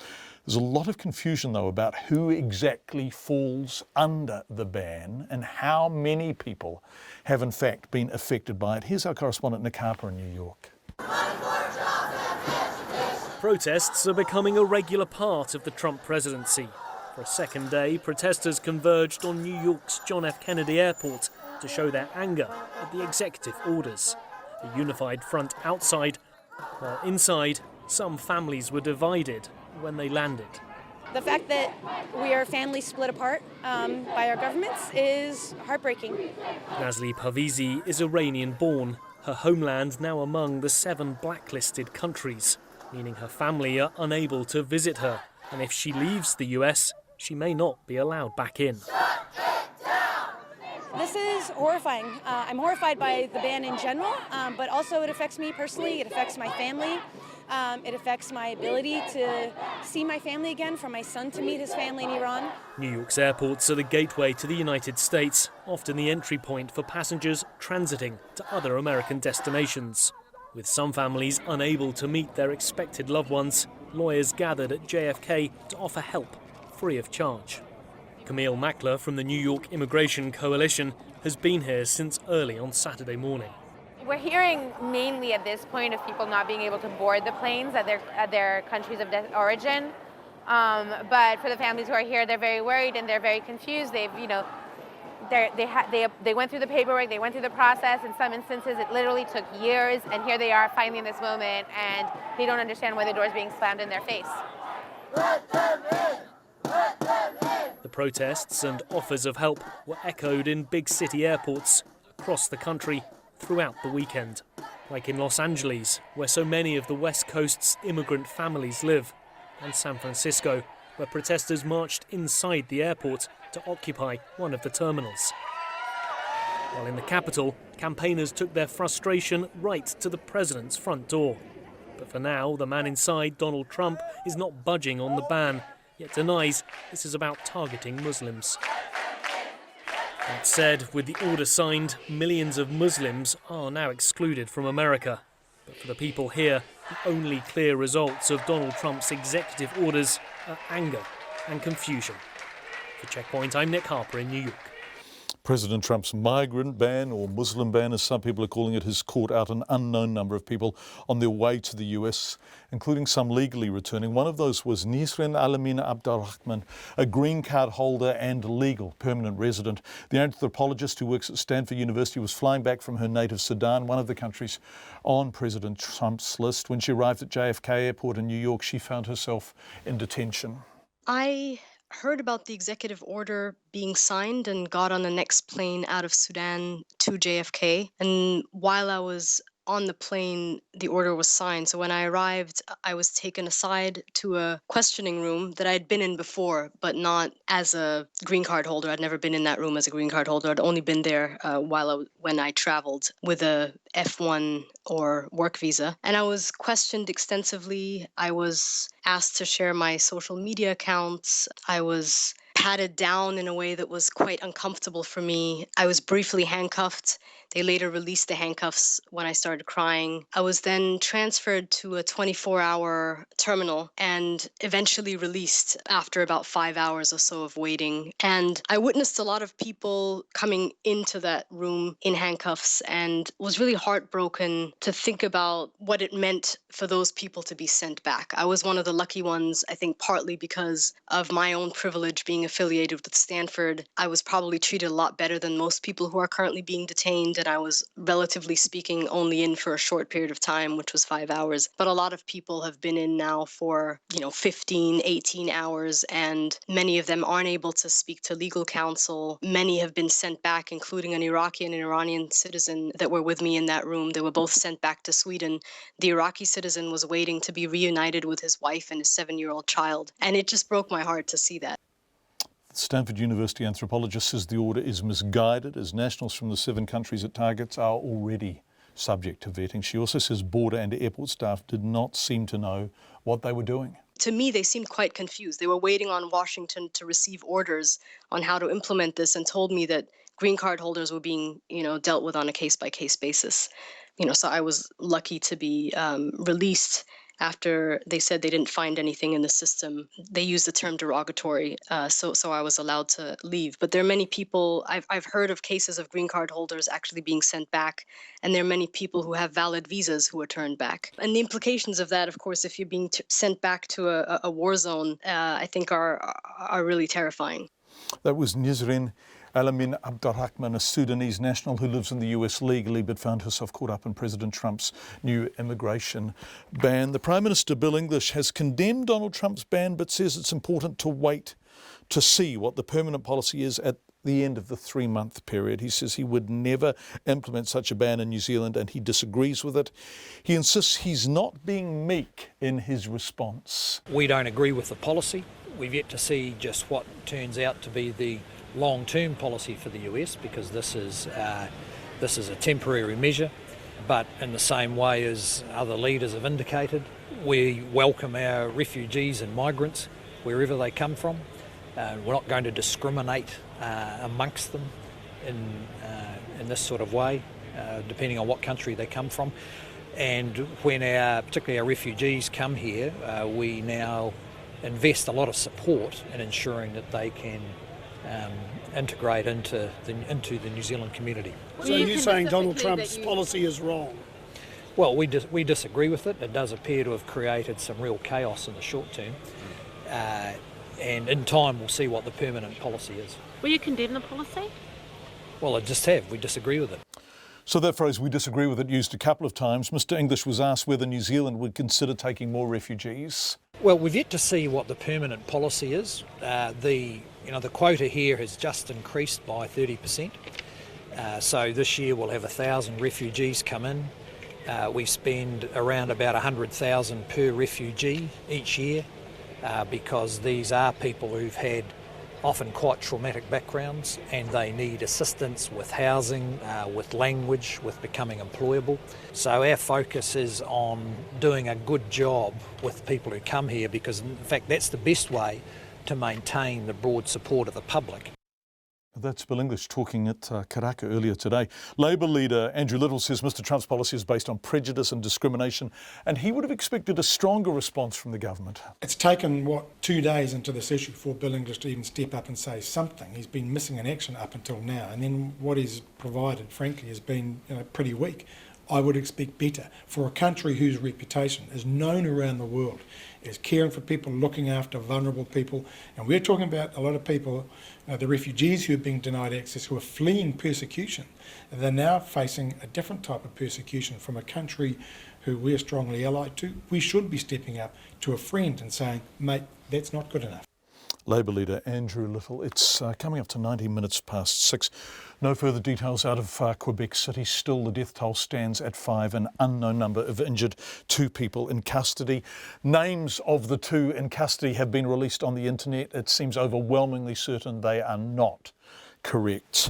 There's a lot of confusion, though, about who exactly falls under the ban and how many people have in fact been affected by it. Here's our correspondent Nick Harper in New York. Protests are becoming a regular part of the Trump presidency. For a second day, protesters converged on New York's John F. Kennedy Airport to show their anger at the executive orders. A unified front outside, while inside, some families were divided when they landed. The fact that we are families split apart by our governments is heartbreaking. Nazli Parvizi is Iranian-born, her homeland now among the 7 blacklisted countries, meaning her family are unable to visit her, and if she leaves the US, she may not be allowed back in. This is horrifying. I'm horrified by the ban in general, but also it affects me personally, it affects my family. It affects my ability to see my family again, for my son to meet his family in Iran. New York's airports are the gateway to the United States, often the entry point for passengers transiting to other American destinations. With some families unable to meet their expected loved ones, lawyers gathered at JFK to offer help free of charge. Camille Mackler from the New York Immigration Coalition has been here since early on Saturday morning. We're hearing mainly at this point of people not being able to board the planes at their countries of origin. But for the families who are here, they're very worried and they're very confused. They went through the paperwork, they went through the process. In some instances, it literally took years, and here they are finally in this moment, and they don't understand why the door is being slammed in their face. The protests and offers of help were echoed in big city airports across the country throughout the weekend, like in Los Angeles, where so many of the West Coast's immigrant families live, and San Francisco, where protesters marched inside the airport to occupy one of the terminals. While in the capital, campaigners took their frustration right to the president's front door. But for now, the man inside, Donald Trump, is not budging on the ban, yet denies this is about targeting Muslims. That said, with the order signed, millions of Muslims are now excluded from America. But for the people here, the only clear results of Donald Trump's executive orders are anger and confusion. For Checkpoint, I'm Nick Harper in New York. President Trump's migrant ban, or Muslim ban as some people are calling it, has caught out an unknown number of people on their way to the US, including some legally returning. One of those was Nisrin Alamin Abdurrahman, a green card holder and legal permanent resident. The anthropologist who works at Stanford University was flying back from her native Sudan, one of the countries on President Trump's list. When she arrived at JFK Airport in New York, she found herself in detention. I heard about the executive order being signed and got on the next plane out of Sudan to JFK. And while I was on the plane, the order was signed. So when I arrived, I was taken aside to a questioning room that I'd been in before, but not as a green card holder. I'd never been in that room as a green card holder. I'd only been there when I traveled with a F1 or work visa. And I was questioned extensively. I was asked to share my social media accounts. I was patted down in a way that was quite uncomfortable for me. I was briefly handcuffed. They later released the handcuffs when I started crying. I was then transferred to a 24-hour terminal and eventually released after about 5 hours or so of waiting. And I witnessed a lot of people coming into that room in handcuffs and was really heartbroken to think about what it meant for those people to be sent back. I was one of the lucky ones, I think partly because of my own privilege being affiliated with Stanford. I was probably treated a lot better than most people who are currently being detained. And I was, relatively speaking, only in for a short period of time, which was 5 hours. But a lot of people have been in now for, 15, 18 hours, and many of them aren't able to speak to legal counsel. Many have been sent back, including an Iraqi and an Iranian citizen that were with me in that room. They were both sent back to Sweden. The Iraqi citizen was waiting to be reunited with his wife and his 7-year-old child. And it just broke my heart to see that. Stanford University anthropologist says the order is misguided as nationals from the 7 countries it targets are already subject to vetting. She also says border and airport staff did not seem to know what they were doing. To me, they seemed quite confused. They were waiting on Washington to receive orders on how to implement this and told me that green card holders were being, dealt with on a case-by-case basis. So I was lucky to be released after they said they didn't find anything in the system. They used the term derogatory, so I was allowed to leave. But there are many people, I've heard of cases of green card holders actually being sent back, and there are many people who have valid visas who are turned back. And the implications of that, of course, if you're being sent back to a war zone, I think are really terrifying. That was Nisrin Alamin Abdurrahman, a Sudanese national who lives in the US legally but found herself caught up in President Trump's new immigration ban. The Prime Minister, Bill English, has condemned Donald Trump's ban but says it's important to wait to see what the permanent policy is at the end of the 3-month period. He says he would never implement such a ban in New Zealand and he disagrees with it. He insists he's not being meek in his response. We don't agree with the policy. We've yet to see just what turns out to be the long-term policy for the US, because this is a temporary measure. But in the same way as other leaders have indicated, we welcome our refugees and migrants wherever they come from. We're not going to discriminate amongst them in this sort of way, depending on what country they come from. And when particularly our refugees come here, we now invest a lot of support in ensuring that they can integrate into the New Zealand community. So you're saying Donald Trump's policy is wrong? Well, we disagree with it. It does appear to have created some real chaos in the short term. And in time we'll see what the permanent policy is. Will you condemn the policy? Well, I just have. We disagree with it. So that phrase, "we disagree with it," used a couple of times. Mr. English was asked whether New Zealand would consider taking more refugees. Well, we've yet to see what the permanent policy is. The quota here has just increased by 30%. So this year we'll have 1,000 refugees come in. We spend around about 100,000 per refugee each year because these are people who've had often quite traumatic backgrounds and they need assistance with housing, with language, with becoming employable. So our focus is on doing a good job with people who come here because in fact that's the best way to maintain the broad support of the public. That's Bill English talking at Karaka earlier today. Labor leader Andrew Little says Mr Trump's policy is based on prejudice and discrimination, and he would have expected a stronger response from the government. It's taken, 2 days into this issue for Bill English to even step up and say something. He's been missing in action up until now, and then what he's provided, frankly, has been pretty weak. I would expect better for a country whose reputation is known around the world as caring for people, looking after vulnerable people. And we're talking about a lot of people, the refugees who are being denied access, who are fleeing persecution. They're now facing a different type of persecution from a country who we're strongly allied to. We should be stepping up to a friend and saying, mate, that's not good enough. Labor leader Andrew Little. It's coming up to 90 minutes past 6. No further details out of Quebec City. Still, the death toll stands at 5, an unknown number of injured, 2 people in custody. Names of the 2 in custody have been released on the internet. It seems overwhelmingly certain they are not correct.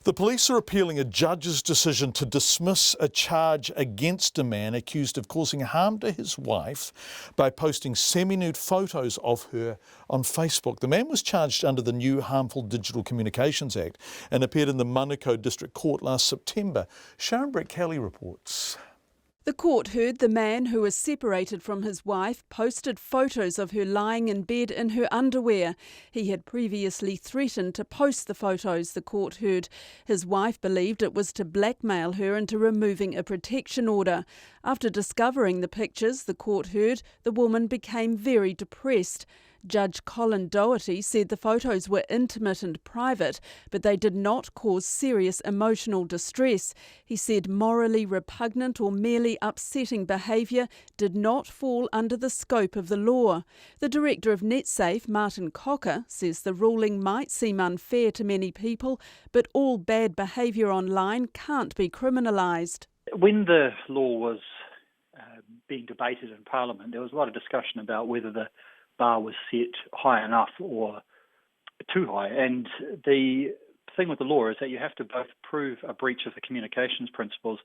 The police are appealing a judge's decision to dismiss a charge against a man accused of causing harm to his wife by posting semi-nude photos of her on Facebook. The man was charged under the new Harmful Digital Communications Act and appeared in the Manukau District Court last September. Sharon Brett-Kelly reports. The court heard the man who was separated from his wife posted photos of her lying in bed in her underwear. He had previously threatened to post the photos, the court heard. His wife believed it was to blackmail her into removing a protection order. After discovering the pictures, the court heard, the woman became very depressed. Judge Colin Doherty said the photos were intimate and private, but they did not cause serious emotional distress. He said morally repugnant or merely upsetting behaviour did not fall under the scope of the law. The director of NetSafe, Martin Cocker, says the ruling might seem unfair to many people, but all bad behaviour online can't be criminalised. When the law was being debated in Parliament, there was a lot of discussion about whether the bar was set high enough or too high. And the thing with the law is that you have to both prove a breach of the communications principles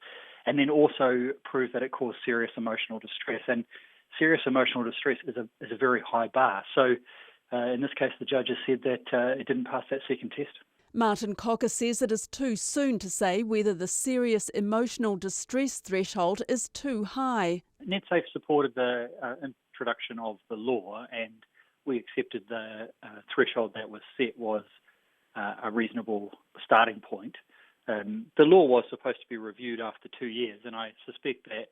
and then also prove that it caused serious emotional distress. And serious emotional distress is a very high bar. So in this case, the judge has said that it didn't pass that second test. Martin Cocker says it is too soon to say whether the serious emotional distress threshold is too high. NetSafe supported the introduction of the law, and we accepted the threshold that was set was a reasonable starting point. The law was supposed to be reviewed after 2 years, and I suspect that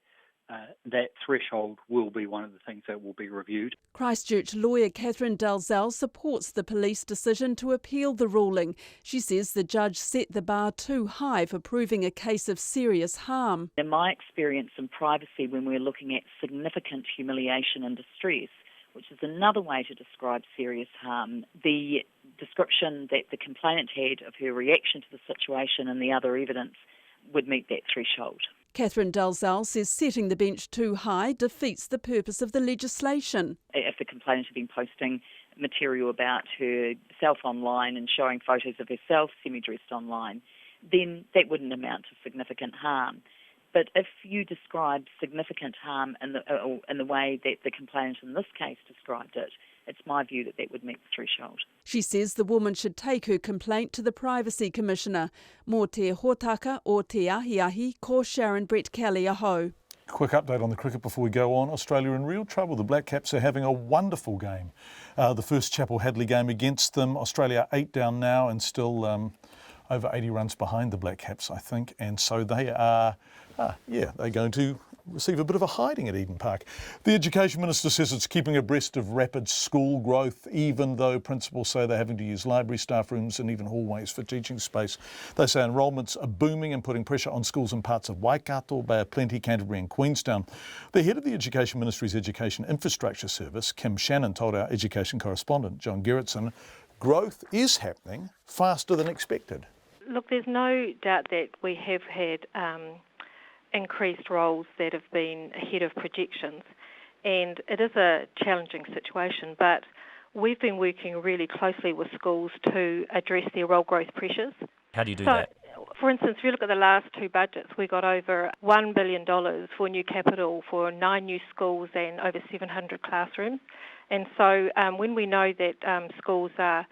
that threshold will be one of the things that will be reviewed. Christchurch lawyer Catherine Dalzell supports the police decision to appeal the ruling. She says the judge set the bar too high for proving a case of serious harm. In my experience in privacy, when we're looking at significant humiliation and distress, which is another way to describe serious harm, the description that the complainant had of her reaction to the situation and the other evidence would meet that threshold. Catherine Dalzell says setting the bench too high defeats the purpose of the legislation. If the complainant had been posting material about herself online and showing photos of herself semi-dressed online, then that wouldn't amount to significant harm. But if you describe significant harm in the way that the complainant in this case described it, it's my view that that would meet the threshold. She says the woman should take her complaint to the Privacy Commissioner. Mō te hōtaka o te ahiahi, ko Sharon Brett-Kelly aho. Quick update on the cricket before we go on. Australia in real trouble. The Black Caps are having a wonderful game. The first Chapel-Hadley game against them. Australia 8 down now and still over 80 runs behind the Black Caps, I think. And so they are, they're going to receive a bit of a hiding at Eden Park. The Education Minister says it's keeping abreast of rapid school growth, even though principals say they're having to use library, staff rooms and even hallways for teaching space. They say enrolments are booming and putting pressure on schools in parts of Waikato, Bay of Plenty, Canterbury and Queenstown. The head of the Education Ministry's Education Infrastructure Service, Kim Shannon, told our education correspondent, John Gerritsen, growth is happening faster than expected. Look, there's no doubt that we have had increased roles that have been ahead of projections, and it is a challenging situation, but we've been working really closely with schools to address their role growth pressures. How do you do that? For instance, if you look at the last 2 budgets, we got over $1 billion for new capital for 9 new schools and over 700 classrooms. And so when we know that schools are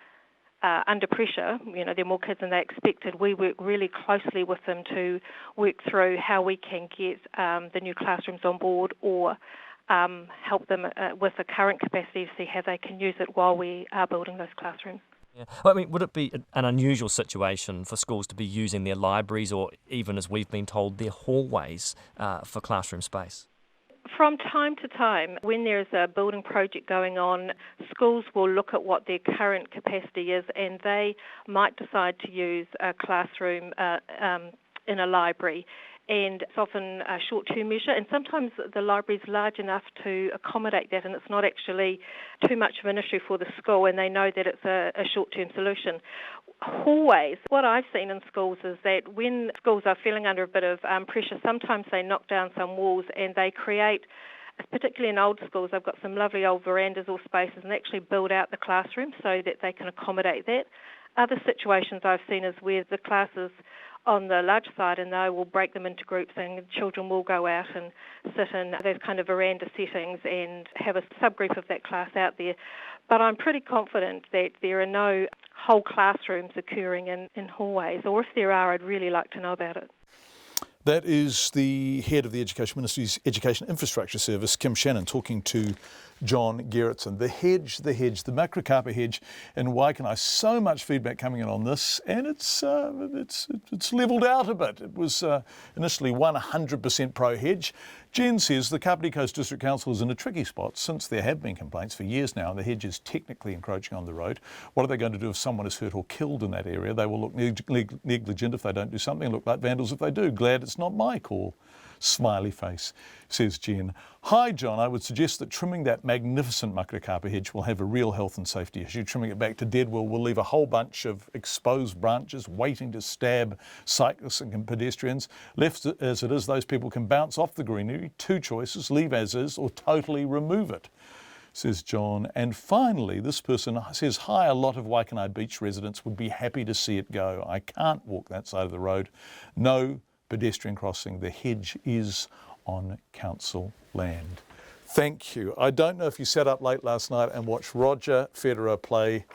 under pressure, there are more kids than they expected, we work really closely with them to work through how we can get the new classrooms on board or help them with the current capacity to see how they can use it while we are building those classrooms. Yeah. Well, I mean, would it be an unusual situation for schools to be using their libraries or even, as we've been told, their hallways for classroom space? From time to time, when there's a building project going on, schools will look at what their current capacity is and they might decide to use a classroom in a library. And it's often a short-term measure, and sometimes the library is large enough to accommodate that, and it's not actually too much of an issue for the school, and they know that it's a short-term solution. Hallways, what I've seen in schools is that when schools are feeling under a bit of pressure, sometimes they knock down some walls and they create, particularly in old schools, they've got some lovely old verandas or spaces and actually build out the classroom so that they can accommodate that. Other situations I've seen is where the classes on the large side and they will break them into groups and children will go out and sit in those kind of veranda settings and have a subgroup of that class out there. But I'm pretty confident that there are no whole classrooms occurring in hallways, or if there are, I'd really like to know about it. That is the head of the Education Ministry's Education Infrastructure Service, Kim Shannon, talking to John Gerritsen. The hedge, the macrocarpa hedge in Waikanae. So much feedback coming in on this, and it's levelled out a bit. It was initially 100% pro-hedge. Jen says the Kapiti Coast District Council is in a tricky spot since there have been complaints for years now and the hedge is technically encroaching on the road. What are they going to do if someone is hurt or killed in that area? They will look negligent if they don't do something, look like vandals if they do. Glad it's not my call. Smiley face, says Jen. Hi, John. I would suggest that trimming that magnificent macrocarpa hedge will have a real health and safety issue. Trimming it back to dead will leave a whole bunch of exposed branches waiting to stab cyclists and pedestrians. Left as it is, those people can bounce off the greenery. Two choices, leave as is or totally remove it, says John. And finally, this person says, hi, a lot of Waikanae Beach residents would be happy to see it go. I can't walk that side of the road. No pedestrian crossing. The hedge is on council land. Thank you. I don't know if you sat up late last night and watched Roger Federer play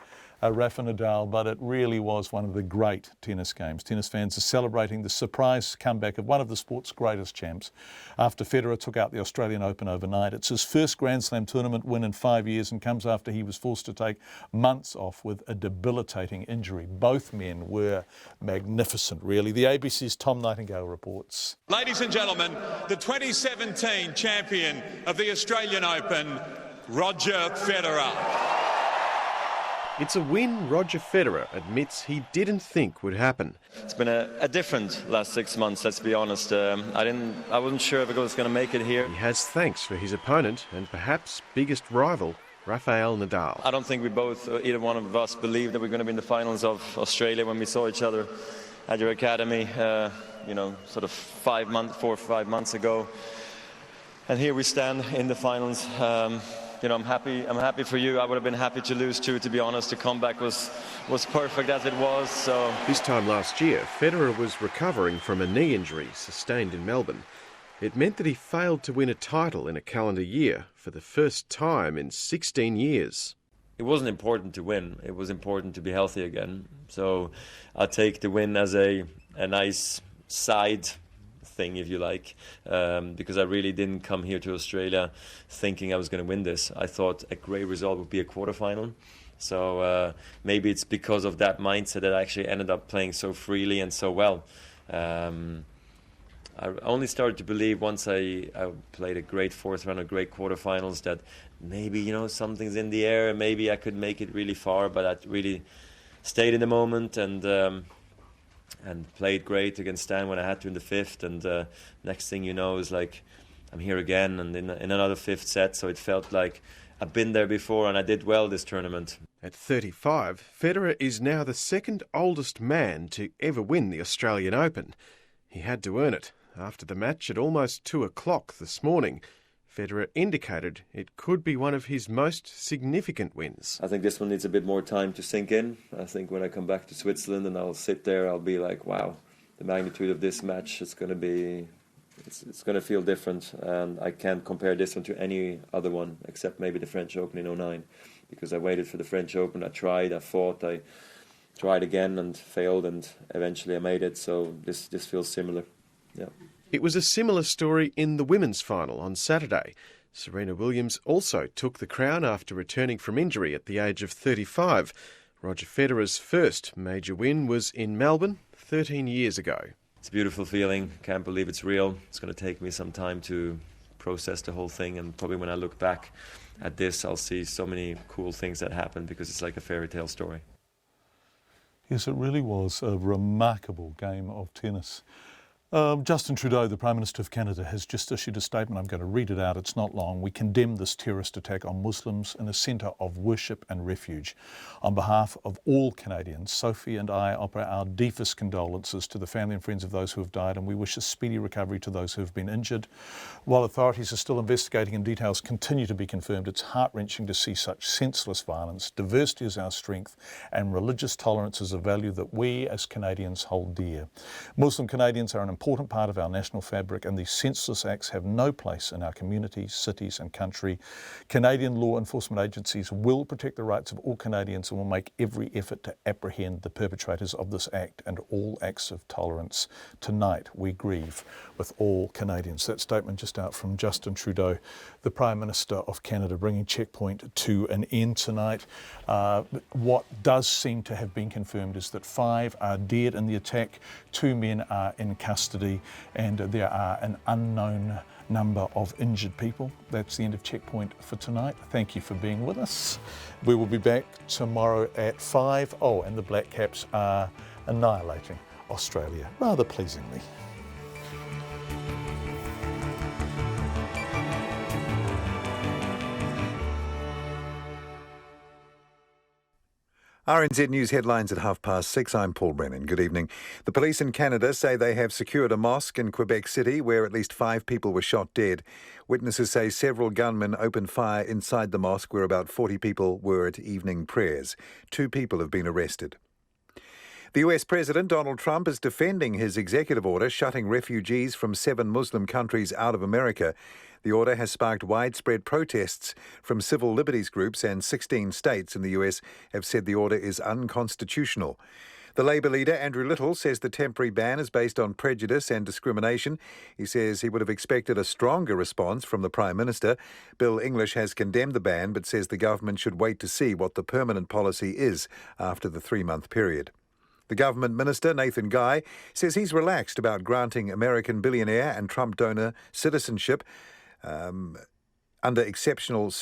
Rafa Nadal, but it really was one of the great tennis games. Tennis fans are celebrating the surprise comeback of one of the sport's greatest champs after Federer took out the Australian Open overnight. It's his first Grand Slam tournament win in 5 years and comes after he was forced to take months off with a debilitating injury. Both men were magnificent, really. The ABC's Tom Nightingale reports. Ladies and gentlemen, the 2017 champion of the Australian Open, Roger Federer. It's a win Roger Federer admits he didn't think would happen. It's been a different last 6 months, let's be honest. I wasn't sure if I was going to make it here. He has thanks for his opponent and perhaps biggest rival, Rafael Nadal. I don't think we both, either one of us, believed that we were going to be in the finals of Australia when we saw each other at your academy, sort of 4 or 5 months ago. And here we stand in the finals. I'm happy for you. I would have been happy to lose too, to be honest. The comeback was perfect as it was. So this time last year, Federer was recovering from a knee injury sustained in Melbourne. It meant that he failed to win a title in a calendar year for the first time in 16 years. It wasn't important to win. It was important to be healthy again. So I take the win as a nice side thing, if you like, because I really didn't come here to Australia thinking I was going to win this. I thought a great result would be a quarterfinal. So maybe it's because of that mindset that I actually ended up playing so freely and so well. I only started to believe once I played a great fourth round, a great quarterfinals, that maybe, something's in the air and maybe I could make it really far, but I really stayed in the moment and played great against Stan when I had to in the fifth, and next thing you know is like I'm here again and in another fifth set, so it felt like I've been there before and I did well this tournament. At 35, Federer is now the second oldest man to ever win the Australian Open. He had to earn it. After the match at almost 2 o'clock this morning, Federer indicated it could be one of his most significant wins. I think this one needs a bit more time to sink in. I think when I come back to Switzerland and I'll sit there, I'll be like, wow, the magnitude of this match, it's going to feel different. And I can't compare this one to any other one except maybe the French Open in 2009, because I waited for the French Open, I tried, I fought, I tried again and failed, and eventually I made it. So this feels similar. Yeah. It was a similar story in the women's final on Saturday. Serena Williams also took the crown after returning from injury at the age of 35. Roger Federer's first major win was in Melbourne 13 years ago. It's a beautiful feeling. Can't believe it's real. It's going to take me some time to process the whole thing, and probably when I look back at this, I'll see so many cool things that happened, because it's like a fairy tale story. Yes, it really was a remarkable game of tennis. Justin Trudeau, the Prime Minister of Canada, has just issued a statement. I'm going to read it out. It's not long. We condemn this terrorist attack on Muslims in a centre of worship and refuge. On behalf of all Canadians, Sophie and I offer our deepest condolences to the family and friends of those who have died, and we wish a speedy recovery to those who have been injured. While authorities are still investigating and details continue to be confirmed, it's heart-wrenching to see such senseless violence. Diversity is our strength, and religious tolerance is a value that we as Canadians hold dear. Muslim Canadians are an important part of our national fabric, and these senseless acts have no place in our communities, cities and country. Canadian law enforcement agencies will protect the rights of all Canadians and will make every effort to apprehend the perpetrators of this act and all acts of tolerance. Tonight we grieve with all Canadians. That statement just out from Justin Trudeau, the Prime Minister of Canada, bringing Checkpoint to an end tonight. What does seem to have been confirmed is that 5 are dead in the attack, 2 men are in custody, and there are an unknown number of injured people. That's the end of Checkpoint for tonight. Thank you for being with us. We will be back tomorrow at 5. Oh, and the Black Caps are annihilating Australia, rather pleasingly. RNZ News headlines at 6:30. I'm Paul Brennan. Good evening. The police in Canada say they have secured a mosque in Quebec City where at least 5 people were shot dead. Witnesses say several gunmen opened fire inside the mosque where about 40 people were at evening prayers. 2 people have been arrested. The US President Donald Trump is defending his executive order shutting refugees from 7 Muslim countries out of America. The order has sparked widespread protests from civil liberties groups, and 16 states in the US have said the order is unconstitutional. The Labour leader, Andrew Little, says the temporary ban is based on prejudice and discrimination. He says he would have expected a stronger response from the Prime Minister. Bill English has condemned the ban but says the government should wait to see what the permanent policy is after the 3-month period. The government minister, Nathan Guy, says he's relaxed about granting American billionaire and Trump donor citizenship under exceptional circumstances.